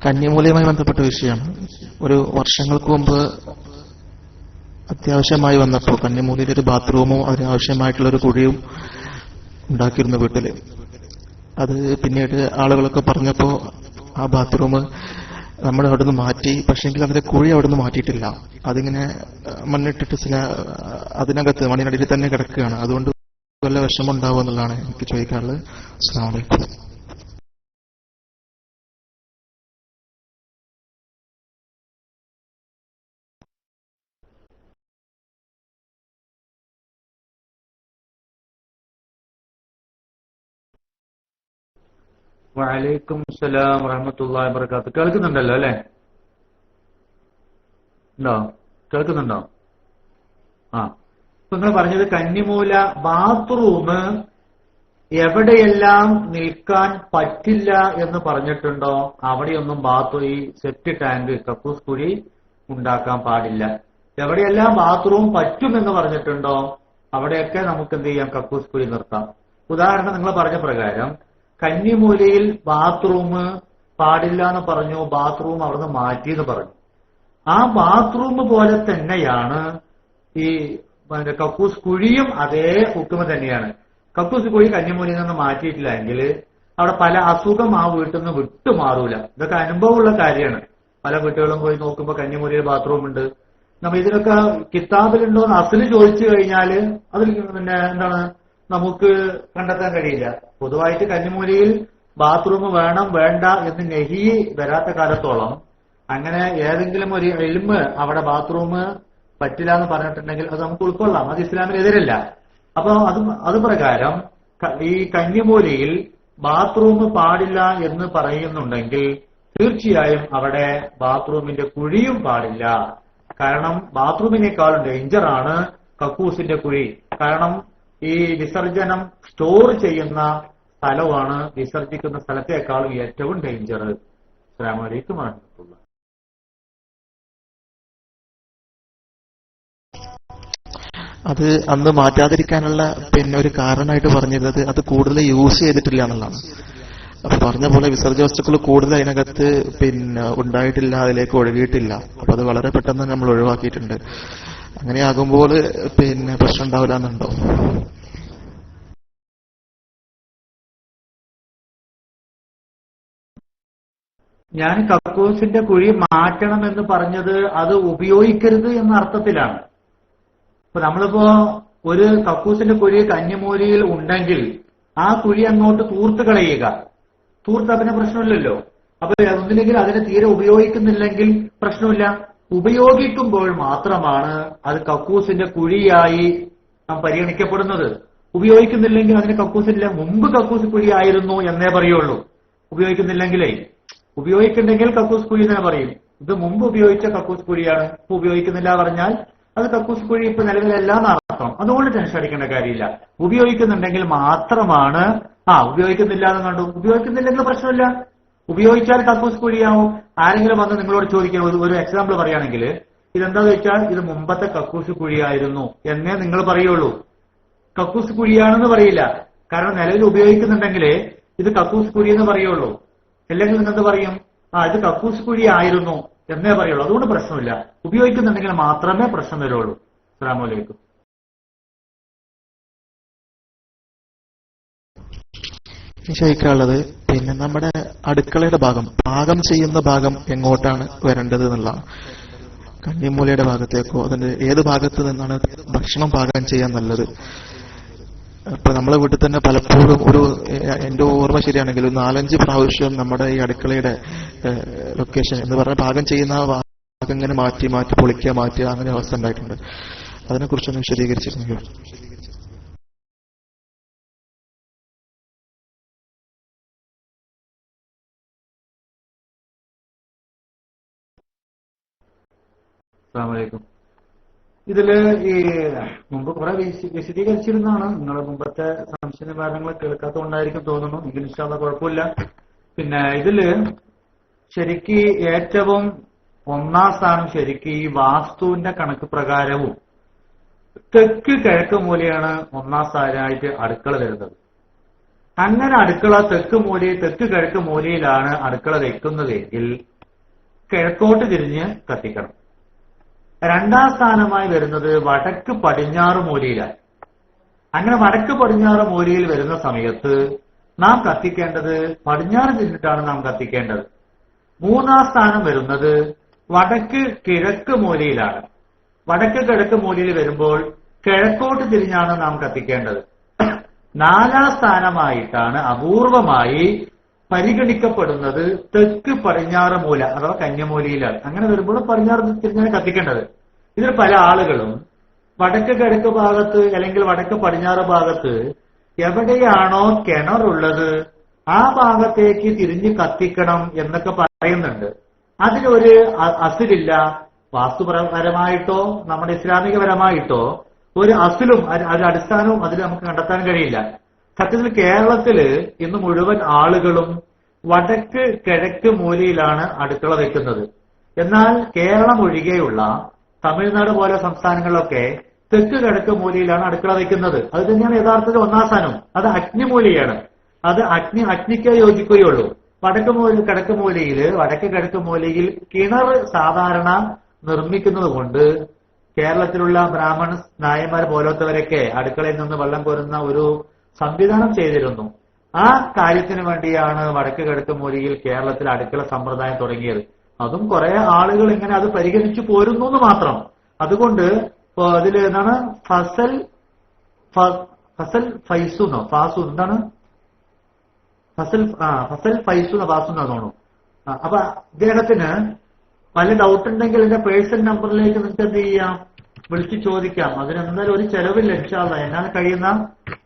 കന്നിമൂലയുമായി ബന്ധപ്പെട്ട വിഷയമാണ്. ഒരു വർഷങ്ങൾക്ക് മുമ്പ് അത്യാവശ്യമായി വന്നപ്പോൾ കന്നിമൂലയിൽ ഒരു ബാത്റൂമും അതിനാവശ്യമായിട്ടുള്ള ഒരു കുഴിയും ഉണ്ടാക്കിയിരുന്നു വീട്ടില്. അത് പിന്നീട് ആളുകളൊക്കെ പറഞ്ഞപ്പോ ആ ബാത്റൂം നമ്മൾ അവിടെ നിന്ന് മാറ്റി. പക്ഷെങ്കിൽ അതിന്റെ കുഴി അവിടെ നിന്ന് മാറ്റിയിട്ടില്ല. അതിങ്ങനെ മണ്ണിട്ടിട്ട് അതിനകത്ത് മണ്ണിനടിയിൽ തന്നെ കിടക്കുകയാണ്. അതുകൊണ്ട് വല്ല വിഷമം ഉണ്ടാവുക എന്നുള്ളതാണ് എനിക്ക് ചോദിക്കാനുള്ളത്. അസ്സലാമു അലൈക്കും. വഅലൈക്കും സലാം വറഹ്മത്തുള്ളാഹി വബറകാതുഹു. കേൾക്കുന്നുണ്ടല്ലോ അല്ലെ? ഉണ്ടോ? കേൾക്കുന്നുണ്ടോ? ഇപ്പൊ നിങ്ങൾ പറഞ്ഞത് കന്നിമൂല ബാത്റൂം എവിടെയെല്ലാം നിൽക്കാൻ പറ്റില്ല എന്ന് പറഞ്ഞിട്ടുണ്ടോ അവിടെയൊന്നും ഈ സെപ്റ്റി ടാങ്ക് കക്കൂസ് കുഴി ഉണ്ടാക്കാൻ പാടില്ല. എവിടെയെല്ലാം ബാത്റൂം പറ്റുമെന്ന് പറഞ്ഞിട്ടുണ്ടോ അവിടെയൊക്കെ നമുക്ക് എന്ത് ചെയ്യാം, കക്കൂസ് കുഴി നിർത്താം. ഉദാഹരണം നിങ്ങൾ പറഞ്ഞ പ്രകാരം കന്നിമൂലയിൽ ബാത്റൂം പാടില്ല എന്ന് പറഞ്ഞു, ബാത്റൂം അവിടുന്ന് മാറ്റിയെന്ന് പറഞ്ഞു. ആ ബാത്റൂം പോലെ തന്നെയാണ് ഈ കക്കൂസ് കുഴിയും. അതേ ഹുക്മ തന്നെയാണ്. കക്കൂസ് കുഴി കന്നിമൂലയിൽ നിന്ന് മാറ്റിയിട്ടില്ല എങ്കിൽ അവിടെ പല അസുഖം ആ വീട്ടിൽ നിന്ന് വിട്ടുമാറൂല. ഇതൊക്കെ അനുഭവമുള്ള കാര്യമാണ്. പല വീട്ടുകളും പോയി നോക്കുമ്പോൾ കന്നിമൂലയിൽ ബാത്റൂം ഉണ്ട്. നമ്മൾ ഇതിനൊക്കെ കിതാബിലുണ്ടോ എന്ന് അസല് ചോദിച്ചു കഴിഞ്ഞാൽ അതിൽ പിന്നെ എന്താണ് നമുക്ക് കണ്ടെത്താൻ കഴിയില്ല. പൊതുവായിട്ട് കന്നിമൂലയിൽ ബാത്റൂം വേണം വേണ്ട എന്ന് നെഹി വരാത്ത കാലത്തോളം അങ്ങനെ ഏതെങ്കിലും ഒരു ഇൽമ് അവിടെ ബാത്റൂം പറ്റില്ല എന്ന് പറഞ്ഞിട്ടുണ്ടെങ്കിൽ അത് നമുക്ക് ഉൾക്കൊള്ളാം. അത് ഇസ്ലാമിനെതിരല്ല. അപ്പൊ അത് പ്രകാരം ഈ കന്നിമൂലയിൽ ബാത്റൂം പാടില്ല എന്ന് പറയുന്നുണ്ടെങ്കിൽ തീർച്ചയായും അവിടെ ബാത്റൂമിന്റെ കുഴിയും പാടില്ല. കാരണം ബാത്റൂമിനേക്കാളും ഡേഞ്ചറാണ് കക്കൂസിന്റെ കുഴി. കാരണം ഈ വിസർജനം സ്റ്റോർ ചെയ്യുന്ന സ്ഥലമാണ് വിസർജിക്കുന്ന സ്ഥലത്തേക്കാളും ഏറ്റവും ഡേഞ്ചർ. അസ്സലാമു അലൈക്കും വറഹ്മത്തുള്ളാഹി. അത് അന്ന് മാറ്റാതിരിക്കാനുള്ള ഒരു കാരണമായിട്ട് പറഞ്ഞിരുന്നത് അത് കൂടുതൽ യൂസ് ചെയ്തിട്ടില്ല എന്നുള്ളതാണ്. അപ്പൊ പറഞ്ഞ പോലെ വിസർജ്യ വസ്തുക്കൾ കൂടുതൽ അതിനകത്ത് ഉണ്ടായിട്ടില്ല, അതിലേക്ക് ഒഴുകിയിട്ടില്ല. അപ്പൊ അത് വളരെ പെട്ടെന്ന് നമ്മൾ ഒഴിവാക്കിയിട്ടുണ്ട്. അങ്ങനെയാകുമ്പോൾ പ്രശ്നം ഉണ്ടാവില്ല എന്നുണ്ടോ? ഞാൻ കക്കൂസിന്റെ കുഴി മാറ്റണം എന്ന് പറഞ്ഞത് അത് ഉപയോഗിക്കരുത് എന്ന അർത്ഥത്തിലാണ്. ഇപ്പൊ നമ്മളിപ്പോ ഒരു കക്കൂസിന്റെ കുഴി കന്നിമൂലയിൽ ഉണ്ടെങ്കിൽ ആ കുഴി അങ്ങോട്ട് തൂർത്ത് കളയുക. തൂർത്ത പിന്നെ പ്രശ്നമില്ലല്ലോ. അപ്പൊ ഒന്നില്ലെങ്കിൽ അതിനെ തീരെ ഉപയോഗിക്കുന്നില്ലെങ്കിൽ പ്രശ്നമില്ല. ഉപയോഗിക്കുമ്പോൾ മാത്രമാണ് അത് കക്കൂസിന്റെ കുഴിയായി നാം പരിഗണിക്കപ്പെടുന്നത്. ഉപയോഗിക്കുന്നില്ലെങ്കിൽ അതിന് കക്കൂസില്ല. മുമ്പ് കക്കൂസ് കുഴിയായിരുന്നു എന്നേ പറയുള്ളൂ. ഉപയോഗിക്കുന്നില്ലെങ്കിലേ, ഉപയോഗിക്കുന്നുണ്ടെങ്കിൽ കക്കൂസ് കുഴി എന്നേ പറയും. ഇത് മുമ്പ് ഉപയോഗിച്ച കക്കൂസ് കുഴിയാണ്. ഇപ്പൊ ഉപയോഗിക്കുന്നില്ല പറഞ്ഞാൽ അത് കക്കൂസ് കുഴി ഇപ്പൊ നിലവിലല്ല എന്നർത്ഥം. അതുകൊണ്ട് ടെൻഷൻ അടിക്കേണ്ട കാര്യമില്ല. ഉപയോഗിക്കുന്നുണ്ടെങ്കിൽ മാത്രമാണ്. ഉപയോഗിക്കുന്നില്ല എന്ന് കണ്ടു, ഉപയോഗിക്കുന്നില്ലെങ്കിൽ പ്രശ്നമില്ല. ഉപയോഗിച്ചാൽ കക്കൂസ് കുഴിയാവും. ആരെങ്കിലും വന്ന് നിങ്ങളോട് ചോദിക്കുക, ഒരു എക്സാമ്പിൾ പറയുകയാണെങ്കിൽ ഇതെന്താന്ന് വെച്ചാൽ ഇത് മുമ്പത്തെ കക്കൂസ് കുഴിയായിരുന്നു എന്നേ നിങ്ങൾ പറയുള്ളൂ. കക്കൂസ് കുഴിയാണെന്ന് പറയില്ല. കാരണം നിലവിൽ ഉപയോഗിക്കുന്നുണ്ടെങ്കിലേ ഇത് കക്കൂസ് കുഴി എന്ന് പറയുള്ളൂ. അല്ലെങ്കിൽ നിങ്ങൾ എന്ത് പറയും, ഇത് കക്കൂസ് കുഴി ആയിരുന്നു എന്നേ പറയുള്ളൂ. അതുകൊണ്ട് പ്രശ്നമില്ല. ഉപയോഗിക്കുന്നുണ്ടെങ്കിൽ മാത്രമേ പ്രശ്നം വരുള്ളൂ. അസ്സലാമു അലൈക്കും. ചോദിക്കാനുള്ളത് നമ്മുടെ അടുക്കളയുടെ പാകം ചെയ്യുന്ന ഭാഗം എങ്ങോട്ടാണ് വരേണ്ടത് എന്നുള്ളതാണ്. കന്നിമൂലയുടെ ഭാഗത്തേക്കോ അതിന്റെ ഏത് ഭാഗത്ത് നിന്നാണ് ഭക്ഷണം പാകം ചെയ്യാൻ നല്ലത്? ഇപ്പൊ നമ്മളെ വീട്ടിൽ തന്നെ പലപ്പോഴും എന്റെ ഓർമ്മ ശരിയാണെങ്കിൽ 4-5 പ്രാവശ്യം നമ്മുടെ ഈ അടുക്കളയുടെ ലൊക്കേഷൻ എന്ന് പറഞ്ഞ പാകം ചെയ്യുന്ന ഭാഗം ഇങ്ങനെ മാറ്റി പൊളിക്കുക അങ്ങനെ അവസ്ഥ ഉണ്ടായിട്ടുണ്ട്. അതിനെക്കുറിച്ചൊന്ന് വിശദീകരിച്ചിരുന്നെങ്കിൽ. അസ്സലാമു അലൈക്കും. ഇതില് ഈ മുമ്പ് കുറെ വിശദീകരിച്ചിരുന്നതാണ്. നിങ്ങൾ മുമ്പത്തെ സംശയ നിവാരണങ്ങൾ കേൾക്കാത്തതുകൊണ്ടായിരിക്കും തോന്നുന്നു. എങ്കിലും ഇൻഷാ അല്ലാഹ് കുഴപ്പമില്ല. പിന്നെ ഇതില് ശരിക്ക് ഏറ്റവും ഒന്നാം സ്ഥാനം ശരിക്ക് ഈ വാസ്തുവിന്റെ കണക്ക് പ്രകാരവും തെക്ക് കിഴക്ക് മൂലയാണ് ഒന്നാം സ്ഥാനമായിട്ട് അടുക്കള വരുന്നത്. അങ്ങനെ അടുക്കള തെക്ക് കിഴക്ക് മൂലയിലാണ് അടുക്കള വെക്കുന്നതെങ്കിൽ കിഴക്കോട്ട് തിരിഞ്ഞ് കത്തിക്കണം. രണ്ടാം സ്ഥാനമായി വരുന്നത് വടക്ക് പടിഞ്ഞാറ് മൂലയിലാണ്. അങ്ങനെ വടക്ക് പടിഞ്ഞാറ് മൂലയിൽ വരുന്ന സമയത്ത് നാം കത്തിക്കേണ്ടത് പടിഞ്ഞാറ് തിരിഞ്ഞിട്ടാണ് നാം കത്തിക്കേണ്ടത്. മൂന്നാം സ്ഥാനം വരുന്നത് വടക്ക് കിഴക്ക് മൂലയിലാണ്. വടക്ക് കിഴക്ക് മൂലയിൽ വരുമ്പോൾ കിഴക്കോട്ട് തിരിഞ്ഞാണ് നാം കത്തിക്കേണ്ടത്. നാലാം സ്ഥാനമായിട്ടാണ് അപൂർവമായി പരിഗണിക്കപ്പെടുന്നത് തെക്ക് പടിഞ്ഞാറ് മൂല അഥവാ കന്യമൂലയിലാണ്. അങ്ങനെ വരുമ്പോൾ പടിഞ്ഞാറ് തിരിഞ്ഞാണ് കത്തിക്കേണ്ടത്. ഇതിൽ പല ആളുകളും വടക്ക് കിഴക്ക് ഭാഗത്ത് അല്ലെങ്കിൽ വടക്ക് പടിഞ്ഞാറ് ഭാഗത്ത് എവിടെയാണോ കിണറുള്ളത് ആ ഭാഗത്തേക്ക് തിരിഞ്ഞ് കത്തിക്കണം എന്നൊക്കെ പറയുന്നുണ്ട്. അതിനൊരു അസിലില്ല. വാസ്തുപരമായിട്ടോ നമ്മുടെ ഇസ്ലാമികപരമായിട്ടോ ഒരു അസിലും ഒരു അടിസ്ഥാനവും അതിൽ നമുക്ക് കണ്ടെത്താൻ കഴിയില്ല. സത്യത്തിൽ കേരളത്തില് ഇന്ന് മുഴുവൻ ആളുകളും വടക്ക് കിഴക്ക് മൂലയിലാണ് അടുക്കള വെക്കുന്നത്. എന്നാൽ കേരളം ഒഴികെയുള്ള തമിഴ്നാട് പോലെ സംസ്ഥാനങ്ങളിലൊക്കെ തെക്ക് കിഴക്ക് മൂലയിലാണ് അടുക്കള വെക്കുന്നത്. അത് തന്നെയാണ് യഥാർത്ഥത്തിൽ ഒന്നാം സ്ഥാനം. അത് അഗ്നിമൂലയാണ്. അത് അഗ്നിക്കേ യോജിക്കുകയുള്ളൂ. വടക്ക് കിഴക്ക് മൂലയിൽ കിണർ സാധാരണ നിർമ്മിക്കുന്നത് കൊണ്ട് കേരളത്തിലുള്ള ബ്രാഹ്മണ നായന്മാർ പോലത്തവരൊക്കെ അടുക്കളയിൽ നിന്ന് വെള്ളം കോരുന്ന ഒരു സംവിധാനം ചെയ്തിരുന്നു. ആ കാര്യത്തിന് വേണ്ടിയാണ് വടക്ക് കിഴക്ക് മൂലയിൽ കേരളത്തിൽ അടുക്കള സമ്പ്രദായം തുടങ്ങിയത്. അതും കുറെ ആളുകൾ ഇങ്ങനെ അത് പരിഗണിച്ചു പോരുന്നു എന്ന് മാത്രം. അതുകൊണ്ട് അതിൽ എന്താണ് ഫസൽ ഫൈസു ഫാസു എന്താണ് ഫസൽ ഫൈസു ഫാസു എന്നാ തോന്നുന്നു. അപ്പൊ ഇദ്ദേഹത്തിന് പല ഡൗട്ട് ഉണ്ടെങ്കിൽ എന്റെ പേഴ്സണൽ നമ്പറിലേക്ക് നിങ്ങൾക്ക് എന്ത് ചെയ്യാം, വിളിച്ച് ചോദിക്കാം. അതിനെന്തായാലും ഒരു ചെലവില്ല. ഇൻഷാ അല്ലാഹ് എന്നാൽ കഴിയുന്ന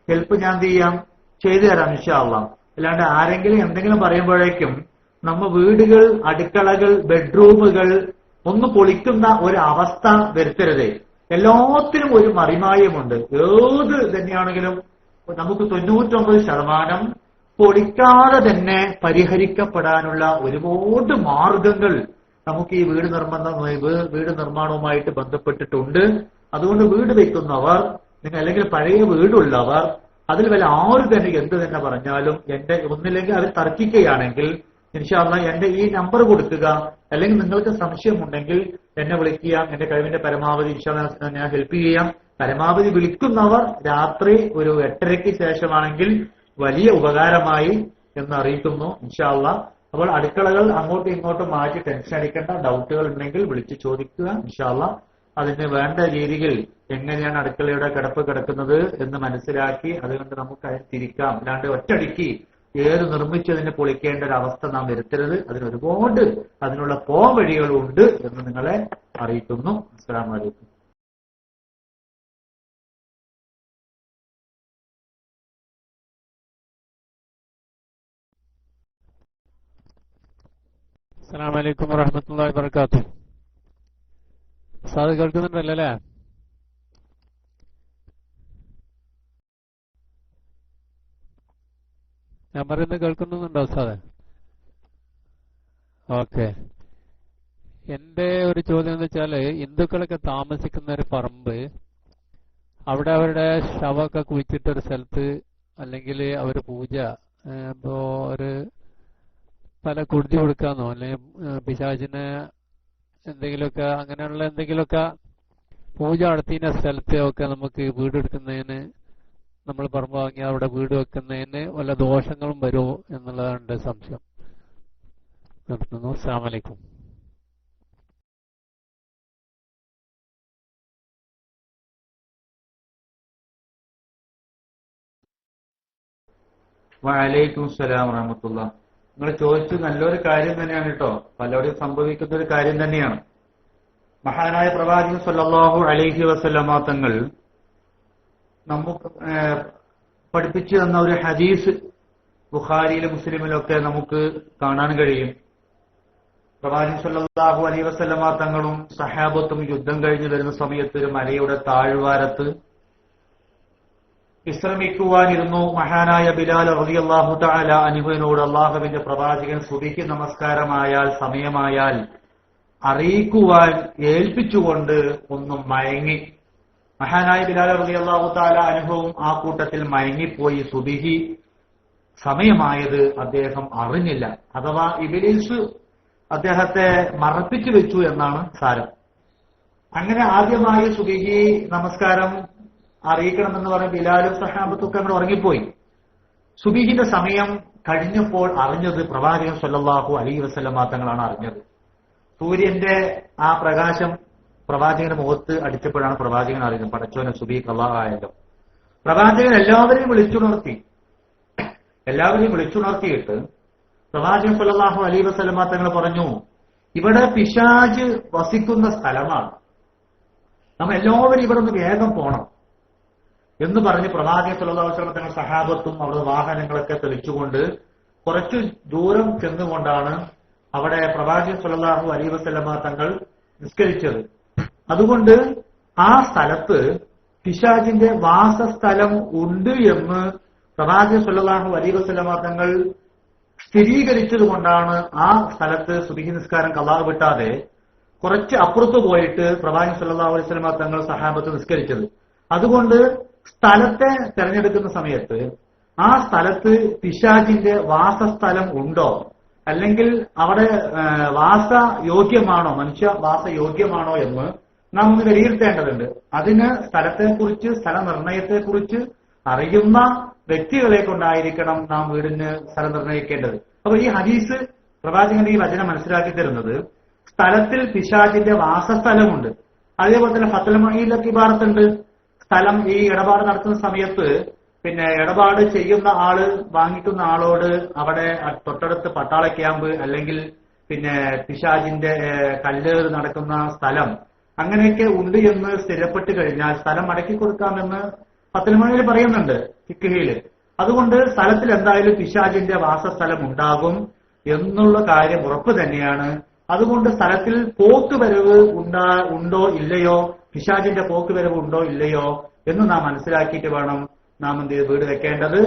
ഹെൽപ്പ് ഞാൻ എന്ത് ചെയ്യാം, ചെയ്തു തരാം ഇൻഷാ അല്ലാഹ്. അല്ലാണ്ട് ആരെങ്കിലും എന്തെങ്കിലും പറയുമ്പോഴേക്കും നമ്മ വീടുകൾ, അടുക്കളകൾ, ബെഡ്റൂമുകൾ ഒന്ന് പൊളിക്കുന്ന ഒരു അവസ്ഥ വരുത്തരുത്. എല്ലാത്തിനും ഒരു മറിമായമുണ്ട്. ഏത് തന്നെയാണെങ്കിലും നമുക്ക് 99% പൊളിക്കാതെ തന്നെ പരിഹരിക്കപ്പെടാനുള്ള ഒരുപാട് മാർഗങ്ങൾ നമുക്ക് ഈ വീട് നിർമ്മാണവുമായിട്ട് ബന്ധപ്പെട്ടിട്ടുണ്ട്. അതുകൊണ്ട് വീട് വെക്കുന്നവർ അല്ലെങ്കിൽ പഴയ വീടുള്ളവർ അതിൽ വല്ല ആര് തന്നെ എന്ത് തന്നെ പറഞ്ഞാലും എന്റെ ഒന്നില്ലെങ്കിൽ അവർ തർക്കിക്കുകയാണെങ്കിൽ ഇൻഷാ അല്ലാഹ് എന്റെ ഈ നമ്പർ കൊടുക്കുക. അല്ലെങ്കിൽ നിങ്ങൾക്ക് സംശയമുണ്ടെങ്കിൽ എന്നെ വിളിക്കുക. എന്റെ കഴിവിന്റെ പരമാവധി ഇൻഷാ അല്ലാഹ് ഞാൻ ഹെൽപ്പ് ചെയ്യാം. പരമാവധി വിളിക്കുന്നവർ രാത്രി ഒരു 8:30-ക്ക് ശേഷമാണെങ്കിൽ വലിയ ഉപകാരമായി എന്ന് അറിയിക്കുന്നു ഇൻഷാ അല്ലാഹ്. അപ്പോൾ അടുക്കളകൾ അങ്ങോട്ടും ഇങ്ങോട്ടും മാറ്റി ടെൻഷൻ അടിക്കേണ്ട. ഡൗട്ടുകൾ ഉണ്ടെങ്കിൽ വിളിച്ച് ചോദിക്കുക ഇൻഷാ അല്ലാഹ്. അതിന് വേണ്ട രീതിയിൽ എങ്ങനെയാണ് അടുക്കളയുടെ കിടപ്പ് കിടക്കുന്നത് എന്ന് മനസ്സിലാക്കി അതുകൊണ്ട് നമുക്ക് അതിന് തിരിക്കാം. അല്ലാണ്ട് ഒറ്റയടിക്ക് ഏത് നിർമ്മിച്ചതിനെ പൊളിക്കേണ്ട ഒരു അവസ്ഥ നാം വരുത്തരുത്. അതിനൊരുപാട് അതിനുള്ള പോംവഴികളുണ്ട് എന്ന് നിങ്ങളെ അറിയിക്കുന്നു. അസ്സലാമു അലൈക്കും. അസ്സലാമു അലൈക്കും വറഹ്മത്തുള്ളാഹി വബറകാതുഹു. സാദ് കേൾക്കുന്നുണ്ടല്ലോ അല്ലേ? ഞാൻ പറയുന്നത് കേൾക്കുന്നുണ്ടോ സാദ്? ഓക്കെ. എന്റെ ഒരു ചോദ്യം എന്ന് വെച്ചാല് ഹിന്ദുക്കളൊക്കെ താമസിക്കുന്ന ഒരു പറമ്പ്, അവിടെ അവരുടെ ശവമൊക്കെ കുഴിച്ചിട്ടൊരു സ്ഥലത്ത് അല്ലെങ്കിൽ അവർ പൂജ ഇപ്പോ ഒരു പല കുടുതി കൊടുക്കാന്നോ അല്ലെങ്കിൽ പിശാചിന് എന്തെങ്കിലുമൊക്കെ അങ്ങനെയുള്ള എന്തെങ്കിലുമൊക്കെ പൂജ നടത്തിയ സ്ഥലത്തെ ഒക്കെ നമുക്ക് വീടെടുക്കുന്നതിന് നമ്മൾ പറമ്പ് വാങ്ങി അവിടെ വീട് വെക്കുന്നതിന് വല്ല ദോഷങ്ങളും വരുമോ എന്നുള്ളതാണ് എന്റെ സംശയം. നിർത്തുന്നു. അസ്സലാമു അലൈക്കും. വഅലൈക്കും സലാം വറഹ്മത്തുള്ളാഹി. നിങ്ങൾ ചോദിച്ചത് നല്ലൊരു കാര്യം തന്നെയാണ് കേട്ടോ. പലരോടും സംഭവിക്കുന്ന ഒരു കാര്യം തന്നെയാണ്. മഹാനായ പ്രവാചകൻ സല്ലല്ലാഹു അലൈഹി വസല്ലമ തങ്ങൾ നമുക്ക് പഠിപ്പിച്ചു തന്ന ഒരു ഹദീസ് ബുഖാരിയിലും മുസ്ലിമിലും ഒക്കെ നമുക്ക് കാണാൻ കഴിയും. പ്രവാചകൻ സല്ലല്ലാഹു അലൈഹി വസല്ലമ തങ്ങളും സഹാബത്തും യുദ്ധം കഴിഞ്ഞു വരുന്ന സമയത്ത് ഒരു മലയുടെ താഴ്വാരത്ത് വിശ്രമിക്കുവാനിരുന്നു. മഹാനായ ബിലാൽ റളിയല്ലാഹു തആല അൻഹുവിനോട് അല്ലാഹുവിന്റെ പ്രവാചകൻ സുബഹിക്ക് നമസ്കാരമായാൽ സമയമായാൽ അറിയിക്കുവാൻ ഏൽപ്പിച്ചുകൊണ്ട് ഒന്നും മയങ്ങി. മഹാനായ ബിലാൽ റളിയല്ലാഹു തആല അൻഹുവും ആ കൂട്ടത്തിൽ മയങ്ങിപ്പോയി. സുബഹി സമയമായത് അദ്ദേഹം അറിഞ്ഞില്ല. അഥവാ ഇബ്ലീസ് അദ്ദേഹത്തെ മറപ്പിച്ചു വെച്ചു എന്നാണ് സാരം. അങ്ങനെ ആദ്യമായി സുബഹി നമസ്കാരം അറിയിക്കണമെന്ന് പറഞ്ഞ ബിലാലും സഹാബത്തൊക്കെ അങ്ങനെ ഉറങ്ങിപ്പോയി. സുബഹിന്റെ സമയം കഴിഞ്ഞപ്പോൾ അറിഞ്ഞത് പ്രവാചകൻ സല്ലല്ലാഹു അലൈഹി വസല്ലമ തങ്ങളാണ് അറിഞ്ഞത്. സൂര്യന്റെ ആ പ്രകാശം പ്രവാചകന്റെ മുഖത്ത് അടിച്ചപ്പോഴാണ് പ്രവാചകൻ അറിയുന്നത് പടച്ചോനെ സുബഹി ഖളാ ആയല്ലോ. പ്രവാചകൻ എല്ലാവരെയും വിളിച്ചുണർത്തിയിട്ട് പ്രവാചകൻ സല്ലല്ലാഹു അലൈഹി വസല്ലമ തങ്ങൾ പറഞ്ഞു, ഇവിടെ പിശാച് വസിക്കുന്ന സ്ഥലമാണ്, നമ്മൾ എല്ലാവരും ഇവിടെ നിന്ന് വേഗം പോണം എന്ന് പറഞ്ഞ് പ്രവാചകൻ സല്ലല്ലാഹു അലൈഹി വസല്ലമ തങ്ങൾ സഹാബത്തും അവരുടെ വാഹനങ്ങളൊക്കെ തെളിച്ചുകൊണ്ട് കുറച്ചു ദൂരം ചെന്നുകൊണ്ടാണ് അവിടെ പ്രവാചകൻ സല്ലല്ലാഹു അലൈഹി വസല്ലമ തങ്ങൾ നിസ്കരിച്ചത്. അതുകൊണ്ട് ആ സ്ഥലത്ത് പിശാചിന്റെ വാസസ്ഥലം ഉണ്ട് എന്ന് പ്രവാചകൻ സല്ലല്ലാഹു അലൈഹി വസല്ലമ തങ്ങൾ സ്ഥിരീകരിച്ചത് കൊണ്ടാണ് ആ സ്ഥലത്ത് സുബഹി നിസ്കാരം ഖളാ വിട്ടാതെ കുറച്ച് അപ്പുറത്ത് പോയിട്ട് പ്രവാചകൻ സല്ലല്ലാഹു അലൈഹി വസല്ലമ തങ്ങൾ സഹാബത്ത് നിസ്കരിച്ചത്. അതുകൊണ്ട് സ്ഥലത്തെ തെരഞ്ഞെടുക്കുന്ന സമയത്ത് ആ സ്ഥലത്ത് പിശാചിന്റെ വാസസ്ഥലം ഉണ്ടോ, അല്ലെങ്കിൽ അവിടെ വാസയോഗ്യമാണോ, മനുഷ്യ വാസയോഗ്യമാണോ എന്ന് നാം ഒന്ന് വിലയിരുത്തേണ്ടതുണ്ട്. അതിന് സ്ഥലത്തെക്കുറിച്ച്, സ്ഥലനിർണയത്തെക്കുറിച്ച് അറിയുന്ന വ്യക്തികളെ കൊണ്ടായിരിക്കണം നാം വീടിന് സ്ഥലം നിർണ്ണയിക്കേണ്ടത്. അപ്പൊ ഈ ഹദീസ് പ്രവാചകന്റെ ഈ വചനം മനസ്സിലാക്കി തരുന്നത് സ്ഥലത്തിൽ പിശാചിന്റെ വാസസ്ഥലമുണ്ട്. അതേപോലെ തന്നെ ഫത്വൽ മുഈനിലൊക്കെ ഇബാറത്തുണ്ട്. സ്ഥലം ഈ ഇടപാട് നടത്തുന്ന സമയത്ത് പിന്നെ ഇടപാട് ചെയ്യുന്ന ആള് വാങ്ങിക്കുന്ന ആളോട് അവിടെ തൊട്ടടുത്ത് പട്ടാള ക്യാമ്പ് അല്ലെങ്കിൽ പിന്നെ പിശാചിന്റെ കല്ലേറ് നടക്കുന്ന സ്ഥലം അങ്ങനെയൊക്കെ ഉണ്ട് എന്ന് സ്ഥിരപ്പെട്ട് കഴിഞ്ഞാൽ സ്ഥലം മടക്കി കൊടുക്കാമെന്ന് ഫത്വൽ മുഈനിൽ പറയുന്നുണ്ട് ഫിഖ്ഹില്. അതുകൊണ്ട് സ്ഥലത്തിൽ എന്തായാലും പിശാചിന്റെ വാസസ്ഥലം ഉണ്ടാകും എന്നുള്ള കാര്യം ഉറപ്പ് തന്നെയാണ്. അതുകൊണ്ട് സ്ഥലത്തിൽ പോക്കുവരവ് ഉണ്ടോ ഇല്ലയോ, പിശാചിന്റെ പോക്കുവരവ് ഉണ്ടോ ഇല്ലയോ എന്ന് നാം മനസ്സിലാക്കിയിട്ട് വേണം നാം എന്ത് വീട് വെക്കേണ്ടത്.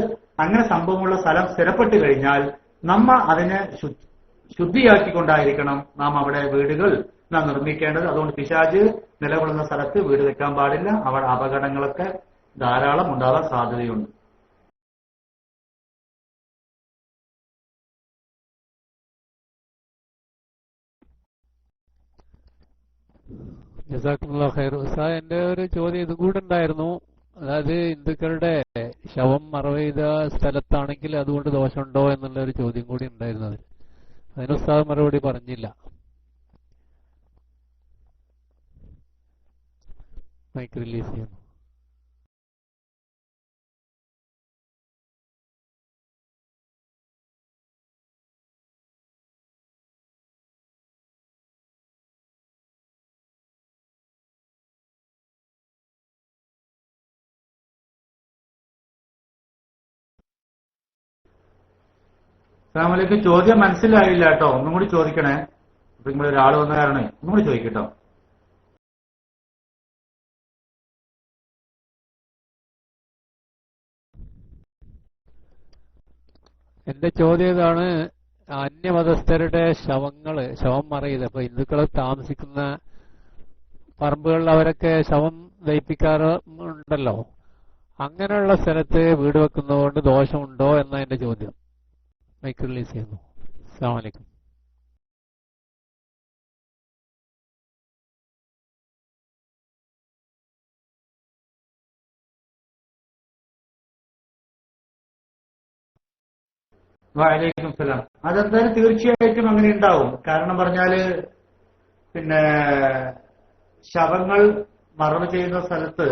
അങ്ങനെ സംഭവമുള്ള സ്ഥലം സ്ഥിരപ്പെട്ട് കഴിഞ്ഞാൽ നമ്മൾ അതിനെ ശുദ്ധിയാക്കിക്കൊണ്ടായിരിക്കണം നാം അവിടെ വീടുകൾ നാം നിർമ്മിക്കേണ്ടത്. അതുകൊണ്ട് പിശാച് നിലകൊള്ളുന്ന സ്ഥലത്ത് വീട് വെക്കാൻ പാടില്ല. അവിടെ അപകടങ്ങളൊക്കെ ധാരാളം ഉണ്ടാവാൻ സാധ്യതയുണ്ട്. ജസാക്കുമുല്ലാഹ് ഖൈർ. ഉസ്താദ്, എന്റെ ഒരു ചോദ്യം ഇത് കൂടെ ഉണ്ടായിരുന്നു. അതായത് ഹിന്ദുക്കളുടെ ശവം മറവ് ചെയ്ത സ്ഥലത്താണെങ്കിൽ അതുകൊണ്ട് ദോഷമുണ്ടോ എന്നുള്ള ഒരു ചോദ്യം കൂടി ഉണ്ടായിരുന്നു. അതിന് ഉസ്താദ് മറുപടി പറഞ്ഞില്ല. മൈക്ക് റിലീസ് ചെയ്യുന്നു. അസ്സലാമു ചോദ്യം മനസ്സിലായില്ല കേട്ടോ, ഒന്നും കൂടി ചോദിക്കണേ. അപ്പൊ നിങ്ങൾ ഒരാൾ വന്ന കാരണേ ഒന്നും കൂടി ചോദിക്കട്ടോ. എന്റെ ചോദ്യം ഇതാണ്, അന്യമതസ്ഥരുടെ ശവം മറയത്, അപ്പൊ ഹിന്ദുക്കൾ താമസിക്കുന്ന പറമ്പുകളിൽ അവരൊക്കെ ശവം ദഹിപ്പിക്കാറുണ്ടല്ലോ, അങ്ങനെയുള്ള സ്ഥലത്ത് വീട് വെക്കുന്നതുകൊണ്ട് ദോഷമുണ്ടോ എന്ന എന്റെ ചോദ്യം. മൈക്ക് റിലീസ് ചെയ്യുന്നു. അസ്സലാമു അലൈക്കും. വഅലൈക്കും സലാം. അതെന്തായാലും തീർച്ചയായിട്ടും അങ്ങനെ ഉണ്ടാവും. കാരണം പറഞ്ഞാല് പിന്നെ ശവങ്ങൾ മറവ് ചെയ്യുന്ന സ്ഥലത്ത്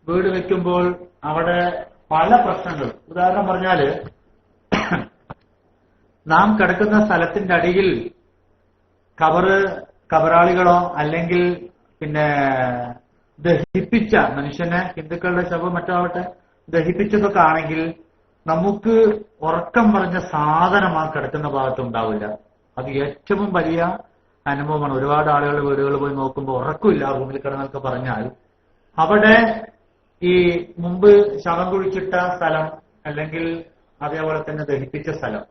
വീട് വെക്കുമ്പോൾ അവിടെ പല പ്രശ്നങ്ങൾ, ഉദാഹരണം പറഞ്ഞാല് നാം കിടക്കുന്ന സ്ഥലത്തിന്റെ അടിയിൽ കബറാളികളോ അല്ലെങ്കിൽ പിന്നെ ദഹിപ്പിച്ച മനുഷ്യനെ, ഹിന്ദുക്കളുടെ ശവം മറ്റാവട്ടെ ദഹിപ്പിച്ചതൊക്കെ ആണെങ്കിൽ നമുക്ക് ഉറക്കം പറഞ്ഞ സാധനം ആ കിടക്കുന്ന ഭാഗത്ത് ഉണ്ടാവില്ല. അത് ഏറ്റവും വലിയ അനുഭവമാണ്. ഒരുപാട് ആളുകളുടെ വീടുകളിൽ പോയി നോക്കുമ്പോൾ ഉറക്കമില്ല റൂമിൽ കിടന്നൊക്കെ പറഞ്ഞാൽ അവിടെ ഈ മുമ്പ് ശവം കുഴിച്ചിട്ട സ്ഥലം അല്ലെങ്കിൽ അതേപോലെ തന്നെ ദഹിപ്പിച്ച സ്ഥലം,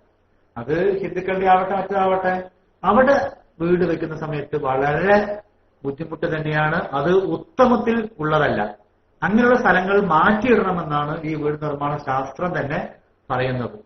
അത് ഹിന്ദുക്കളുടെ ആവട്ടെ മറ്റാവട്ടെ, അവിടെ വീട് വെക്കുന്ന സമയത്ത് വളരെ ബുദ്ധിമുട്ട് തന്നെയാണ്. അത് ഉത്തമത്തിൽ ഉള്ളതല്ല. അങ്ങനെയുള്ള സ്ഥലങ്ങൾ മാറ്റിയിടണമെന്നാണ് ഈ വീട് നിർമ്മാണ ശാസ്ത്രം തന്നെ പറയുന്നത്.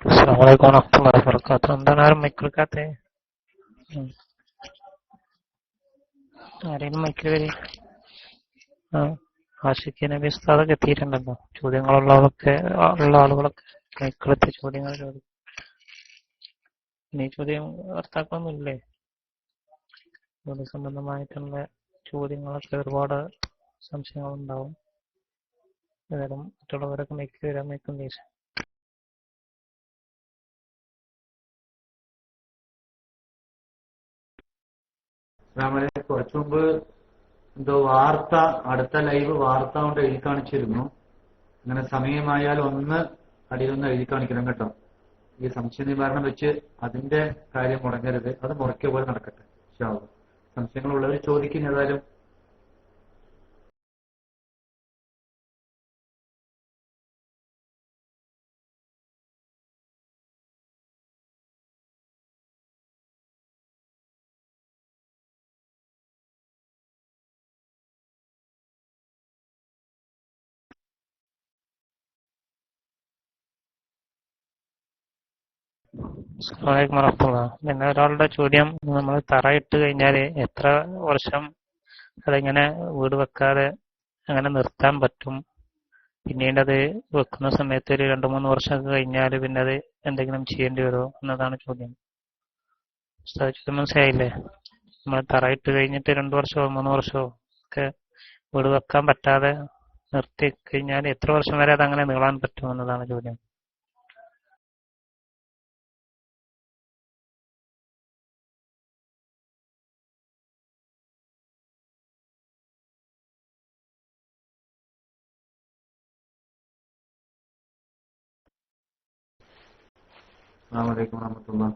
അസ്സലാമു അലൈക്കും വറഹ്മത്തുള്ളാഹി വബറകാതുഹു. എന്താണ് ആരും മൈക്കെടുക്കാത്തെ? ആരെങ്കിലും മൈക്കിൽ വരി. ആഷിഖ് നബി ഉസ്താദൊക്കെ എത്തിയിട്ടുണ്ടല്ലോ. ചോദ്യങ്ങളുള്ളവരൊക്കെ ഉള്ള ആളുകളൊക്കെ മൈക്കെടുത്ത് ചോദ്യങ്ങൾ ചോദിക്കും. ഇനി ചോദ്യം ഭർത്താക്കളൊന്നുമില്ലേ? ചോദ്യ സംബന്ധമായിട്ടുള്ള ചോദ്യങ്ങളൊക്കെ ഒരുപാട് സംശയങ്ങളുണ്ടാവും. ഏതായാലും മറ്റുള്ളവരൊക്കെ മൈക്കിൽ വരാൻ മൈക്കും ദേശം. കുറച്ചു മുമ്പ് എന്തോ വാർത്ത, അടുത്ത ലൈവ് വാർത്ത കൊണ്ട് എഴുതി കാണിച്ചിരുന്നു. അങ്ങനെ സമയമായാൽ ഒന്ന് അടിയിലൊന്ന് എഴുതി കാണിക്കണം കേട്ടോ. ഈ സംശയ നിവാരണം വെച്ച് അതിന്റെ കാര്യം മുടങ്ങരുത്. അത് മുറയ്ക്ക പോലെ നടക്കട്ടെ. സംശയങ്ങളുള്ളവർ ചോദിക്കുന്ന ഏതായാലും. അസ്സലാമു അലൈക്കും. പിന്നെ ഒരാളുടെ ചോദ്യം, നമ്മൾ തറയിട്ട് കഴിഞ്ഞാൽ എത്ര വർഷം അതെങ്ങനെ വീട് വെക്കാതെ അങ്ങനെ നിർത്താൻ പറ്റും? പിന്നീട് അത് വെക്കുന്ന സമയത്ത് ഒരു 2-3 വർഷമൊക്കെ കഴിഞ്ഞാൽ പിന്നെ അത് എന്തെങ്കിലും ചെയ്യേണ്ടി വരുമോ എന്നതാണ് ചോദ്യം. ചോദ്യം മനസ്സിലായില്ലേ? നമ്മൾ തറയിട്ട് കഴിഞ്ഞിട്ട് 2 വർഷമോ 3 വർഷമോ ഒക്കെ വീട് വെക്കാൻ പറ്റാതെ നിർത്തി കഴിഞ്ഞാൽ എത്ര വർഷം വരെ അതങ്ങനെ നീളാൻ പറ്റും എന്നതാണ് ചോദ്യം. അസ്സലാമു വറഹ്മത്തുള്ളാഹി.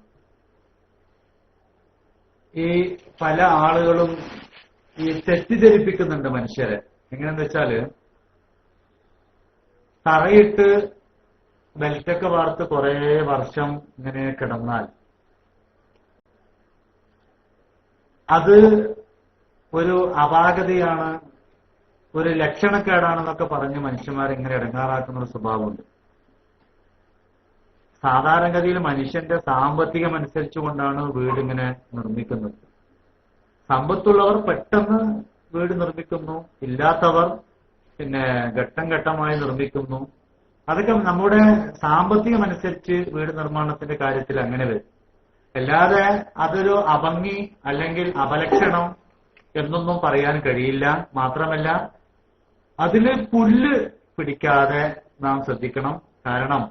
ഈ പല ആളുകളും ഈ തെറ്റിദ്ധരിപ്പിക്കുന്നുണ്ട് മനുഷ്യരെ. എങ്ങനെയെന്ന് വെച്ചാല് തറയിട്ട് ബെൽറ്റൊക്കെ വാർത്ത് കുറെ വർഷം ഇങ്ങനെ കിടന്നാൽ അത് ഒരു അപാകതയാണ്, ഒരു ലക്ഷണക്കേടാണെന്നൊക്കെ പറഞ്ഞ് മനുഷ്യന്മാരെ ഇങ്ങനെ ഇടങ്ങാറാക്കുന്ന ഒരു സ്വഭാവമുണ്ട്. സാധാരണഗതിയിൽ മനുഷ്യന്റെ സാമ്പത്തികം അനുസരിച്ചുകൊണ്ടാണ് വീട് ഇങ്ങനെ നിർമ്മിക്കുന്നത്. സമ്പത്തുള്ളവർ പെട്ടെന്ന് വീട് നിർമ്മിക്കുന്നു, ഇല്ലാത്തവർ പിന്നെ ഘട്ടം ഘട്ടമായി നിർമ്മിക്കുന്നു. അതൊക്കെ നമ്മുടെ സാമ്പത്തികം അനുസരിച്ച് വീട് നിർമ്മാണത്തിന്റെ കാര്യത്തിൽ അങ്ങനെ വരും. അല്ലാതെ അതൊരു അഭംഗി അല്ലെങ്കിൽ അപലക്ഷണം എന്നൊന്നും പറയാൻ കഴിയില്ല. മാത്രമല്ല അതില് പുല്ല് പിടിക്കാതെ നാം ശ്രദ്ധിക്കണം. കാരണം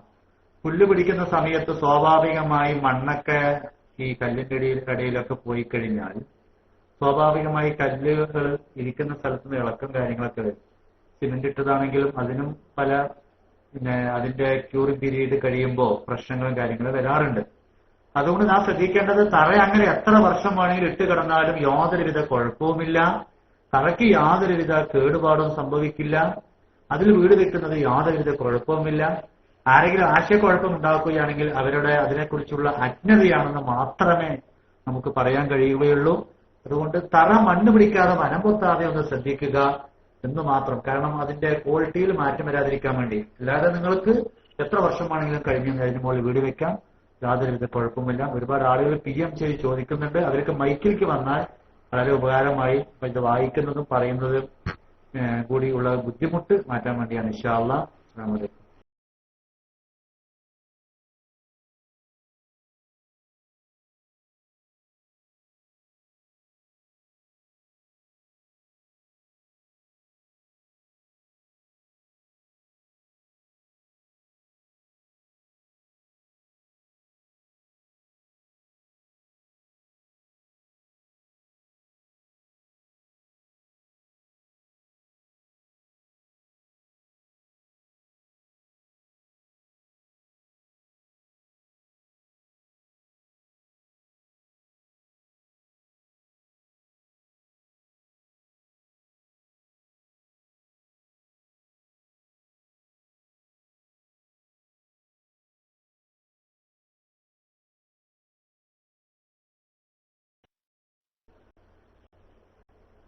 പുല്ല് പിടിക്കുന്ന സമയത്ത് സ്വാഭാവികമായി മണ്ണൊക്കെ ഈ കല്ലിന്റെ ഇടയിലൊക്കെ പോയി കഴിഞ്ഞാൽ സ്വാഭാവികമായി കല്ലുകൾ ഇരിക്കുന്ന സ്ഥലത്ത് നിന്ന് ഇളക്കം കാര്യങ്ങളൊക്കെ വരും. സിമെന്റ് ഇട്ടതാണെങ്കിലും അതിനും പല അതിന്റെ ക്യൂറിംഗ് പീരീഡ് കഴിയുമ്പോൾ പ്രശ്നങ്ങളും കാര്യങ്ങളും വരാറുണ്ട്. അതുകൊണ്ട് നാം ശ്രദ്ധിക്കേണ്ടത് തറ അങ്ങനെ എത്ര വർഷം വേണമെങ്കിലും ഇട്ട് കിടന്നാലും യാതൊരുവിധ കുഴപ്പവുമില്ല. തറയ്ക്ക് യാതൊരുവിധ കേടുപാടും സംഭവിക്കില്ല. അതിൽ വീട് വെക്കുന്നത് യാതൊരുവിധ കുഴപ്പവുമില്ല. ആരെങ്കിലും ആശയക്കുഴപ്പം ഉണ്ടാക്കുകയാണെങ്കിൽ അവരുടെ അതിനെക്കുറിച്ചുള്ള അജ്ഞതയാണെന്ന് മാത്രമേ നമുക്ക് പറയാൻ കഴിയുകയുള്ളൂ. അതുകൊണ്ട് തറ മണ്ണ് പിടിക്കാതെ വനം പൊത്താതെ ഒന്ന് ശ്രദ്ധിക്കുക എന്ന് മാത്രം. കാരണം അതിന്റെ ക്വാളിറ്റിയിൽ മാറ്റം വരാതിരിക്കാൻ വേണ്ടി. അല്ലാതെ നിങ്ങൾക്ക് എത്ര വർഷമാണെങ്കിലും കഴിഞ്ഞ് അതിന് മുകളിൽ വീട് വെക്കാം, യാതൊരുവിധ കുഴപ്പമില്ല. ഒരുപാട് ആളുകൾ PM ചെയ്ത് ചോദിക്കുന്നുണ്ട്. അവർക്ക് മൈക്കിലേക്ക് വന്നാൽ വളരെ ഉപകാരമായി. ഇത് വായിക്കുന്നതും പറയുന്നതും കൂടിയുള്ള ബുദ്ധിമുട്ട് മാറ്റാൻ വേണ്ടിയാണ്. ഇൻഷാ അല്ലാഹ്. അസ്സലാമു അലൈക്കും.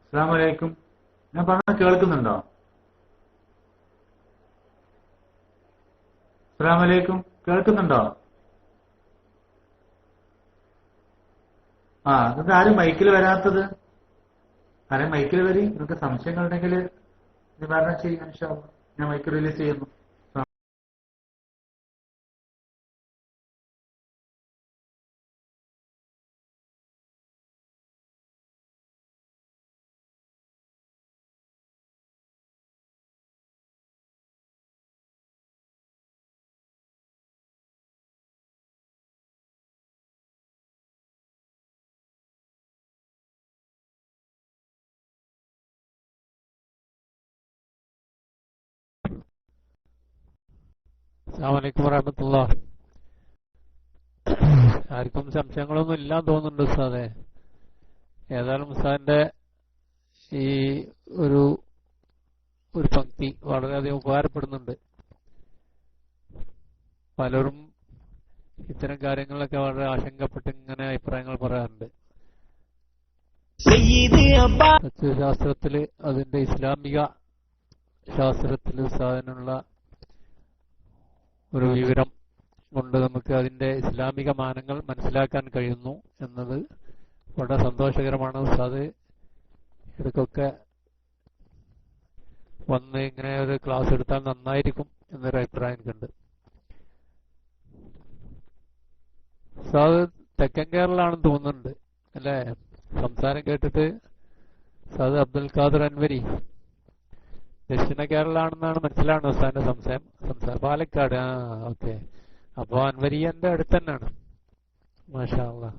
അസ്സലാമു അലൈക്കും. ഞാൻ പറഞ്ഞ കേൾക്കുന്നുണ്ടോ? അസ്സലാമു അലൈക്കും, കേൾക്കുന്നുണ്ടോ? എന്നിട്ട് ആരും മൈക്കിൽ വരാത്തത്? ആരും മൈക്കിൽ വരി. നിങ്ങൾക്ക് സംശയങ്ങളുണ്ടെങ്കിൽ നിവാരണം ചെയ്യാം ഇൻഷാ അല്ലാഹ്. ഞാൻ മൈക്ക് റിലീസ് ചെയ്യുന്നു. അസ്സലാമു അലൈക്കും വറഹ്മത്തുള്ളാഹി. ആർക്കും സംശയങ്ങളൊന്നും ഇല്ലാന്ന് തോന്നുന്നുണ്ട് ഉസ്താദെ. ഏതായാലും ഉസ്താദിന്റെ ഈ ഒരു ഒരു പങ്ക്തി വളരെയധികം ഉപകാരപ്പെടുന്നുണ്ട്. പലരും ഇത്തരം കാര്യങ്ങളിലൊക്കെ വളരെ ആശങ്കപ്പെട്ട് ഇങ്ങനെ അഭിപ്രായങ്ങൾ പറയാറുണ്ട്. സസ്യശാസ്ത്രത്തില് അതിന്റെ ഇസ്ലാമിക ശാസ്ത്രത്തിൽ ഉസ്താദിനുള്ള ഒരു വിവരം കൊണ്ട് നമുക്ക് അതിന്റെ ഇസ്ലാമിക മാനങ്ങൾ മനസ്സിലാക്കാൻ കഴിയുന്നു എന്നത് വളരെ സന്തോഷകരമാണ്. ഉസ്താദ് ഇടയ്ക്കൊക്കെ വന്ന് ഇങ്ങനെ ഒരു ക്ലാസ് എടുത്താൽ നന്നായിരിക്കും എന്നൊരു അഭിപ്രായം എനിക്കുണ്ട്. ഉസ്താദ് തെക്കൻ കേരളാണെന്ന് തോന്നുന്നുണ്ട് അല്ലേ? സംസാരം കേട്ടിട്ട് ഉസ്താദ് അബ്ദുൽ ഖാദർ അൻവരി ദക്ഷിണ കേരളാണെന്നാണ് മനസ്സിലാണ് ഉസ്താദിന്റെ സംസാരം. പാലക്കാട്. ഓക്കെ. അപ്പൊ അൻവരിയന്റെ അടുത്ത് തന്നെയാണ്. മാഷാ അല്ലാഹ്.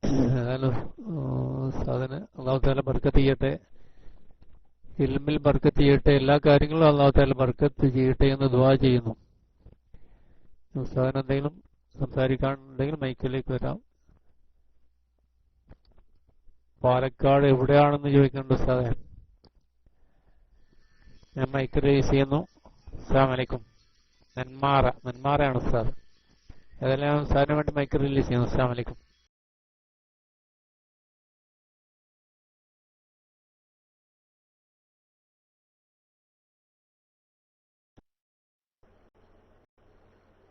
ഏതായാലും ഉസ്താദിന് അല്ലാഹു തആല ബർക്കത്ത് ചെയ്യട്ടെ, ഇൽമിൽ ബർക്കത്ത് ചെയ്യട്ടെ, എല്ലാ കാര്യങ്ങളും അല്ലാഹു തആല ബർക്കത്ത് ചെയ്യട്ടെ എന്ന് ദുആ ചെയ്യുന്നു. ഉസ്താദിന് എന്തെങ്കിലും സംസാരിക്കാനുണ്ടെങ്കിൽ മൈക്കിലേക്ക് വരാം. പാലക്കാട് എവിടെയാണെന്ന് ചോദിക്കുന്നുണ്ട് ഉസ്താദെ. ഞാൻ മൈക്ക് റിലീസ് ചെയ്യുന്നു. അസ്സലാമു അലൈക്കും. നെന്മാറയാണ് ഉസ്താദ്. ഏതായാലും ഞാൻ ഉസ്താദിന് വേണ്ടി മൈക്ക് റിലീസ് ചെയ്യുന്നു. അസ്സലാമു അലൈക്കും.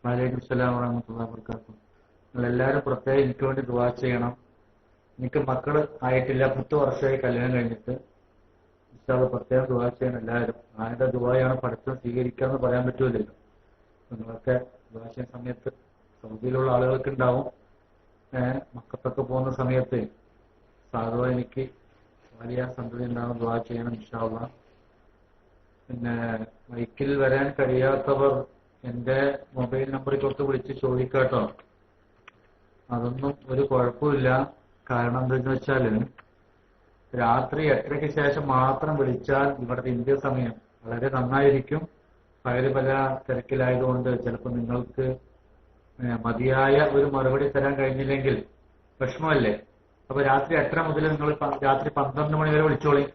വഅലൈക്കും സലാം വറഹ്മത്തുള്ളാഹി വബറകാതുഹു. നിങ്ങളെല്ലാവരും പ്രത്യേകം എനിക്ക് വേണ്ടി ദുആ ചെയ്യണം. എനിക്ക് മക്കള് ആയിട്ടില്ല, 10 വർഷമായി കല്യാണം കഴിഞ്ഞിട്ട്. ഇൻഷാ അല്ലാഹ് പ്രത്യേകം ദുആ ചെയ്യണം എല്ലാവരും. ആരുടെ ദുആയാണ് പഠിത്തം സ്വീകരിക്കാന്ന് പറയാൻ പറ്റൂലല്ലോ. നിങ്ങളൊക്കെ ദുആ ചെയ്യുന്ന സമയത്ത് സൗദിയിലുള്ള ആളുകൾക്ക് ഉണ്ടാവും. മക്കത്തൊക്കെ പോകുന്ന സമയത്ത് സാധുവ എനിക്ക് വലിയ സന്തതി ഉണ്ടാവും. ദുആ ചെയ്യണം ഇൻഷാ അല്ലാഹ്. പിന്നെ മൈക്കിൽ വരാൻ കഴിയാത്തവർ എന്റെ മൊബൈൽ നമ്പറിലൊക്കെ വിളിച്ച് ചോദിക്കാട്ടോ. അതൊന്നും ഒരു കുഴപ്പമില്ല. കാരണം എന്താന്ന് വെച്ചാല് രാത്രി 8:30 ശേഷം മാത്രം വിളിച്ചാൽ ഇവിടുത്തെ ഇന്ത്യ സമയം വളരെ നന്നായിരിക്കും. പകല് പല തിരക്കിലായതുകൊണ്ട് ചിലപ്പോൾ നിങ്ങൾക്ക് മതിയായ ഒരു മറുപടി തരാൻ കഴിഞ്ഞില്ലെങ്കിൽ വിഷമമല്ലേ. അപ്പൊ രാത്രി 8:30 മുതൽ നിങ്ങൾ രാത്രി 12 മണി വരെ വിളിച്ചോളി.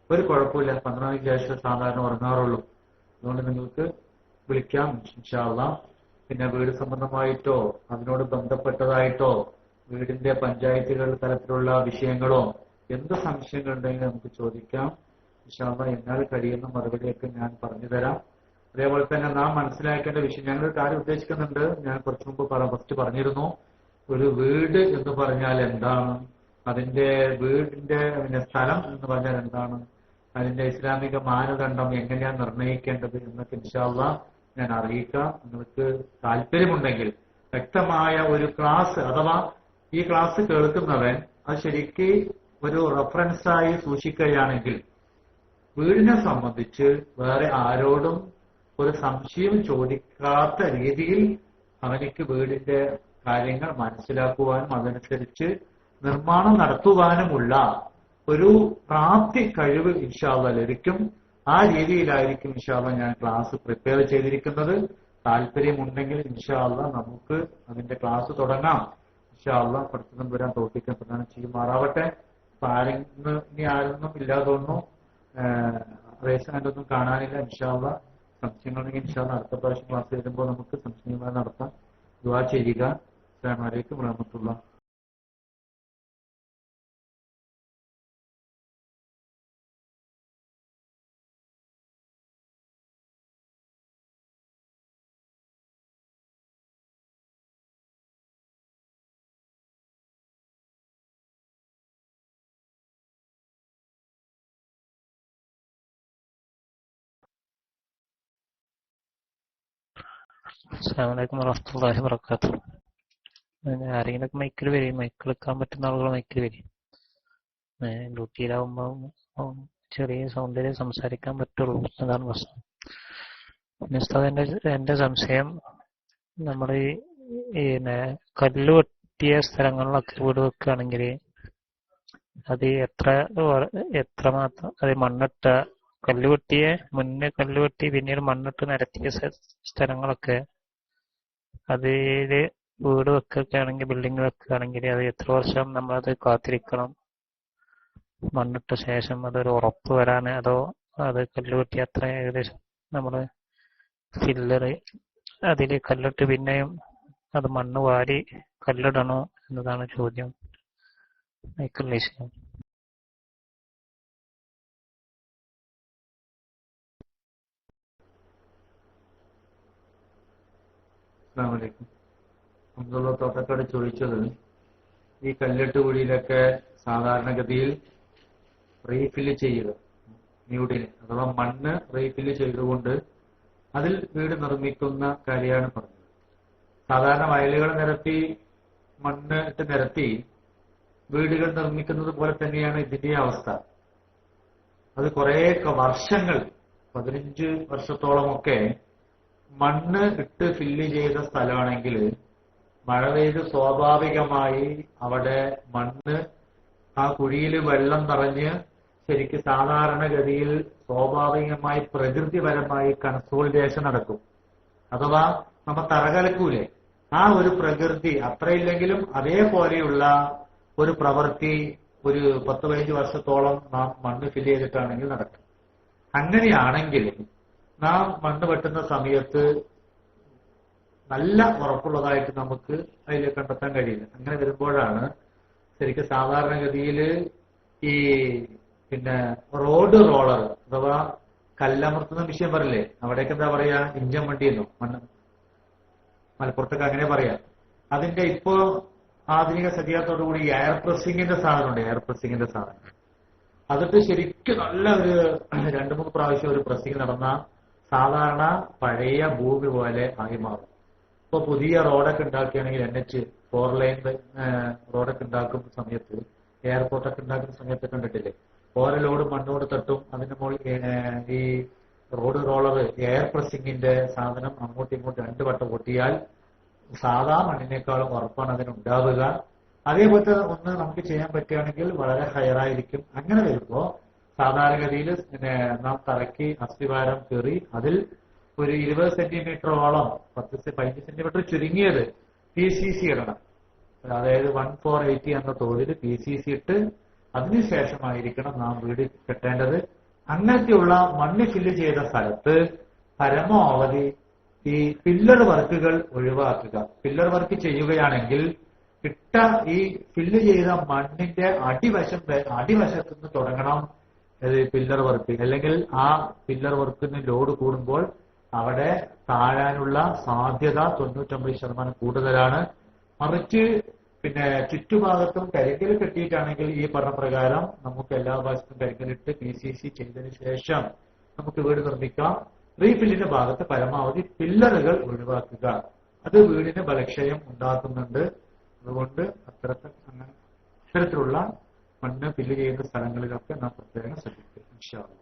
ഒരു കുഴപ്പമില്ല. 12 മണിക്ക് ശേഷം സാധാരണ ഉറങ്ങാറുള്ളൂ. അതുകൊണ്ട് നിങ്ങൾക്ക് വിളിക്കാം ഇൻഷാ അല്ലാഹ്. പിന്നെ വീട് സംബന്ധമായിട്ടോ അതിനോട് ബന്ധപ്പെട്ടതായിട്ടോ വീടിന്റെ പഞ്ചായത്തുകൾ തലത്തിലുള്ള വിഷയങ്ങളോ എന്ത് സംശയങ്ങളുണ്ടെങ്കിലും നമുക്ക് ചോദിക്കാം ഇൻഷാ അല്ലാഹ്. എന്നാൽ കഴിയുന്ന മറുപടിയൊക്കെ ഞാൻ പറഞ്ഞു തരാം. അതേപോലെ തന്നെ നാം മനസ്സിലാക്കേണ്ട വിഷയം, ഞങ്ങളൊരു കാര്യം ഉദ്ദേശിക്കുന്നുണ്ട്. ഞാൻ കുറച്ചു മുമ്പ് ഫസ്റ്റ് പറഞ്ഞിരുന്നു, ഒരു വീട് എന്ന് പറഞ്ഞാൽ എന്താണ്, അതിന്റെ വീടിന്റെ സ്ഥലം എന്ന് പറഞ്ഞാൽ എന്താണ്, അതിന്റെ ഇസ്ലാമിക മാനദണ്ഡം എങ്ങനെയാണ് നിർണ്ണയിക്കേണ്ടത് എന്നൊക്കെ ഇൻഷാ അല്ലാഹ് ഞാൻ അറിയിക്കാം. നിങ്ങൾക്ക് താല്പര്യമുണ്ടെങ്കിൽ വ്യക്തമായ ഒരു ക്ലാസ് അഥവാ ഈ ക്ലാസ് കേൾക്കുന്നവൻ അത് ശരിക്ക് ഒരു റെഫറൻസായി സൂക്ഷിക്കുകയാണെങ്കിൽ വീടിനെ സംബന്ധിച്ച് വേറെ ആരോടും ഒരു സംശയം ചോദിക്കാത്ത രീതിയിൽ അവനിക്ക് വീടിന്റെ കാര്യങ്ങൾ മനസ്സിലാക്കുവാനും അതനുസരിച്ച് നിർമ്മാണം നടത്തുവാനുമുള്ള ഒരു പ്രാപ്തി കഴിവ് ഇൻഷാ അല്ലാഹ് ലഭിക്കും. ആ രീതിയിലായിരിക്കും ഇൻഷാ അല്ലാഹ് ഞാൻ ക്ലാസ് പ്രിപ്പയർ ചെയ്തിരിക്കുന്നത്. താല്പര്യമുണ്ടെങ്കിൽ ഇൻഷാ അല്ലാഹ് നമുക്ക് അതിന്റെ ക്ലാസ് തുടങ്ങാം. ഇൻഷാ അല്ലാഹ് പഠിത്തം വരാൻ തോൽപ്പിക്കാൻ പ്രധാനം ചെയ്യുമാറാവട്ടെ. ഇനി ആരൊന്നും ഇല്ലാതൊന്നും റേഷൻ ഒന്നും കാണാനില്ല. ഇൻഷാ അല്ലാഹ് സംശയങ്ങളുണ്ടെങ്കിൽ ഇൻഷാ അല്ലാഹ് അടുത്ത പ്രാവശ്യം ക്ലാസ് വരുമ്പോൾ നമുക്ക് സംശയങ്ങൾ നടത്താം. ദുആ ചെയ്യുക. അസ്സലാമു അലൈക്കും വറഹ്മത്തുള്ളാഹി. അസ്സലാമു അലൈക്കും വറഹ്മത്തുള്ളാഹി വബറകാതുഹു. ആരെങ്കിലൊക്കെ മൈക്കിൽ വരും, മൈക്കിൽ വെക്കാൻ പറ്റുന്ന ആളുകൾ മൈക്കിൽ വരും. ഡ്യൂട്ടിയിലാവുമ്പോൾ ചെറിയ സൗണ്ടിൽ സംസാരിക്കാൻ പറ്റുള്ളൂ, അതാണ് പ്രശ്നം. പിന്നെ ഉസ്താദ്, എന്റെ സംശയം, നമ്മൾ ഈ കല്ല് വെട്ടിയ സ്ഥലങ്ങളിലൊക്കെ വീട് വെക്കുകയാണെങ്കിൽ അത് എത്രമാത്രം അത് മണ്ണിട്ട മുന്നേ കല്ല് വെട്ടി പിന്നീട് മണ്ണിട്ട് നിരത്തിയ സ്ഥലങ്ങളൊക്കെ അതില് വീട് വെക്കുകയാണെങ്കിൽ, ബിൽഡിംഗ് വെക്കുകയാണെങ്കിൽ അത് എത്ര വർഷം നമ്മളത് കാത്തിരിക്കണം മണ്ണിട്ട ശേഷം അതൊരു ഉറപ്പ് വരാൻ? അതോ അത് കല്ല് വെട്ടി അത്ര ഏകദേശം നമ്മള് ഫില്ലറ് അതിൽ കല്ലിട്ട് പിന്നെയും അത് മണ്ണ് വാരി കല്ലിടണോ എന്നതാണ് ചോദ്യം. മൈക്കിൾ വിഷയം. അസ്സലാമു അലൈക്കും. അബ്ദുള്ള തോട്ടക്കാട് ചോദിച്ചത്, ഈ കല്ലിട്ട് കുഴിയിലൊക്കെ സാധാരണഗതിയിൽ റീഫില്ല് ചെയ്യുക, ന്യൂഡിന് അഥവാ മണ്ണ് റീഫില്ല് ചെയ്തുകൊണ്ട് അതിൽ വീട് നിർമ്മിക്കുന്ന കാര്യമാണ് പറഞ്ഞത്. സാധാരണ വയലുകൾ നിരത്തി മണ്ണ് ഇട്ട് നിരത്തി വീടുകൾ നിർമ്മിക്കുന്നത് പോലെ തന്നെയാണ് ഇതിന്റെ അവസ്ഥ. അത് കുറെ വർഷങ്ങൾ, 15 വർഷത്തോളമൊക്കെ മണ്ണ് ഇട്ട് ഫില്ല് ചെയ്ത സ്ഥലമാണെങ്കിൽ മഴ പെയ്ത് സ്വാഭാവികമായി അവിടെ മണ്ണ് ആ കുഴിയിൽ വെള്ളം നിറഞ്ഞ് ശരിക്ക് സാധാരണഗതിയിൽ സ്വാഭാവികമായി പ്രകൃതിപരമായി കൺസോളിഡേഷൻ നടക്കും. അഥവാ നമ്മ തറകലക്കൂലേ, ആ ഒരു പ്രകൃതി അത്രയില്ലെങ്കിലും അതേപോലെയുള്ള ഒരു പ്രവൃത്തി ഒരു 10-15 വർഷത്തോളം നാം മണ്ണ് ഫില്ല് ചെയ്തിട്ടാണെങ്കിൽ നടക്കും. അങ്ങനെയാണെങ്കിൽ നാം മണ്ണ് വെട്ടുന്ന സമയത്ത് നല്ല ഉറപ്പുള്ളതായിട്ട് നമുക്ക് അതിൽ കണ്ടെത്താൻ കഴിയില്ല. അങ്ങനെ വരുമ്പോഴാണ് ശരിക്കും സാധാരണഗതിയിൽ ഈ റോഡ് റോളർ അഥവാ കല്ലമർത്തുന്ന വിഷയം പറയില്ലേ, അവിടേക്ക് എന്താ പറയാ, ഇഞ്ചൻ വണ്ടിയെന്നോ, മലപ്പുറത്തൊക്കെ അങ്ങനെ പറയാം. അതിന്റെ ഇപ്പോ ആധുനിക സജ്ജീകരണത്തോടുകൂടി എയർ പ്രസ്സിങ്ങിന്റെ സാധനമുണ്ട്, എയർ പ്രസ്സിങ്ങിന്റെ സാധനം. അതിട്ട് ശരിക്കും നല്ല ഒരു 2-3 പ്രാവശ്യം ഒരു പ്രസ്സിങ് നടന്ന സാധാരണ പഴയ ഭൂമി പോലെ ആയി മാറും. ഇപ്പൊ പുതിയ റോഡൊക്കെ ഉണ്ടാക്കുകയാണെങ്കിൽ NH 4 ലൈൻ റോഡൊക്കെ ഉണ്ടാക്കുന്ന സമയത്ത്, എയർപോർട്ടൊക്കെ ഉണ്ടാക്കുന്ന സമയത്ത് കണ്ടിട്ടില്ലേ, ഓരോ ലോഡ് മണ്ണോട് തട്ടും, അതിന്റെ മുകളിൽ ഈ റോഡ് റോളർ എയർ പ്രസ്സിങ്ങിന്റെ സാധനം അങ്ങോട്ടും ഇങ്ങോട്ടും 2 വട്ടം പൊട്ടിയാൽ സാധാ മണ്ണിനേക്കാളും ഉറപ്പാണ് അതിനുണ്ടാവുക. അതേപോലത്തെ ഒന്ന് നമുക്ക് ചെയ്യാൻ പറ്റുകയാണെങ്കിൽ വളരെ ഹയറായിരിക്കും. അങ്ങനെ വരുമ്പോ സാധാരണഗതിയിൽ നാം തറയ്ക്ക് അസ്ഥിവാരം കയറി അതിൽ ഒരു 20 സെന്റിമീറ്ററോളം 15 സെന്റിമീറ്റർ ചുരുങ്ങിയത് PCC ഇടണം. അതായത് 1/480 എന്ന തോതിൽ PCC ഇട്ട് അതിനുശേഷമായിരിക്കണം നാം വീട് കെട്ടേണ്ടത്. അങ്ങനത്തെയുള്ള മണ്ണ് ഫില്ല് ചെയ്ത സ്ഥലത്ത് പരമാവധി ഈ പില്ലർ വർക്കുകൾ ഒഴിവാക്കുക. പില്ലർ വർക്ക് ചെയ്യുകയാണെങ്കിൽ ഇട്ട ഈ ഫില്ല് ചെയ്ത മണ്ണിന്റെ അടിവശത്തു നിന്ന് തുടങ്ങണം പില്ലർ വർക്ക്. അല്ലെങ്കിൽ ആ പില്ലർ വർക്കിന് ലോഡ് കൂടുമ്പോൾ അവിടെ താഴാനുള്ള സാധ്യത 99% കൂടുതലാണ്. മറിച്ച് ചുറ്റുഭാഗത്തും കരിങ്കൽ കെട്ടിയിട്ടാണെങ്കിൽ ഈ പറഞ്ഞ പ്രകാരം നമുക്ക് എല്ലാ ഭാഗത്തും കരിങ്കലിട്ട് PCC ചെയ്തതിനു ശേഷം നമുക്ക് വീട് നിർമ്മിക്കാം. റീഫില്ലിന്റെ ഭാഗത്ത് പരമാവധി പില്ലറുകൾ ഒഴിവാക്കുക. അത് വീടിന് ബലക്ഷയം ഉണ്ടാക്കുന്നുണ്ട്. അതുകൊണ്ട് അത്തരത്തിലുള്ള മണ്ണ് ഫില്ല് ചെയ്യുന്ന സ്ഥലങ്ങളിലൊക്കെ നാം പ്രത്യേകം ശ്രദ്ധിക്കുക. ഇൻഷാ അല്ലാഹ്.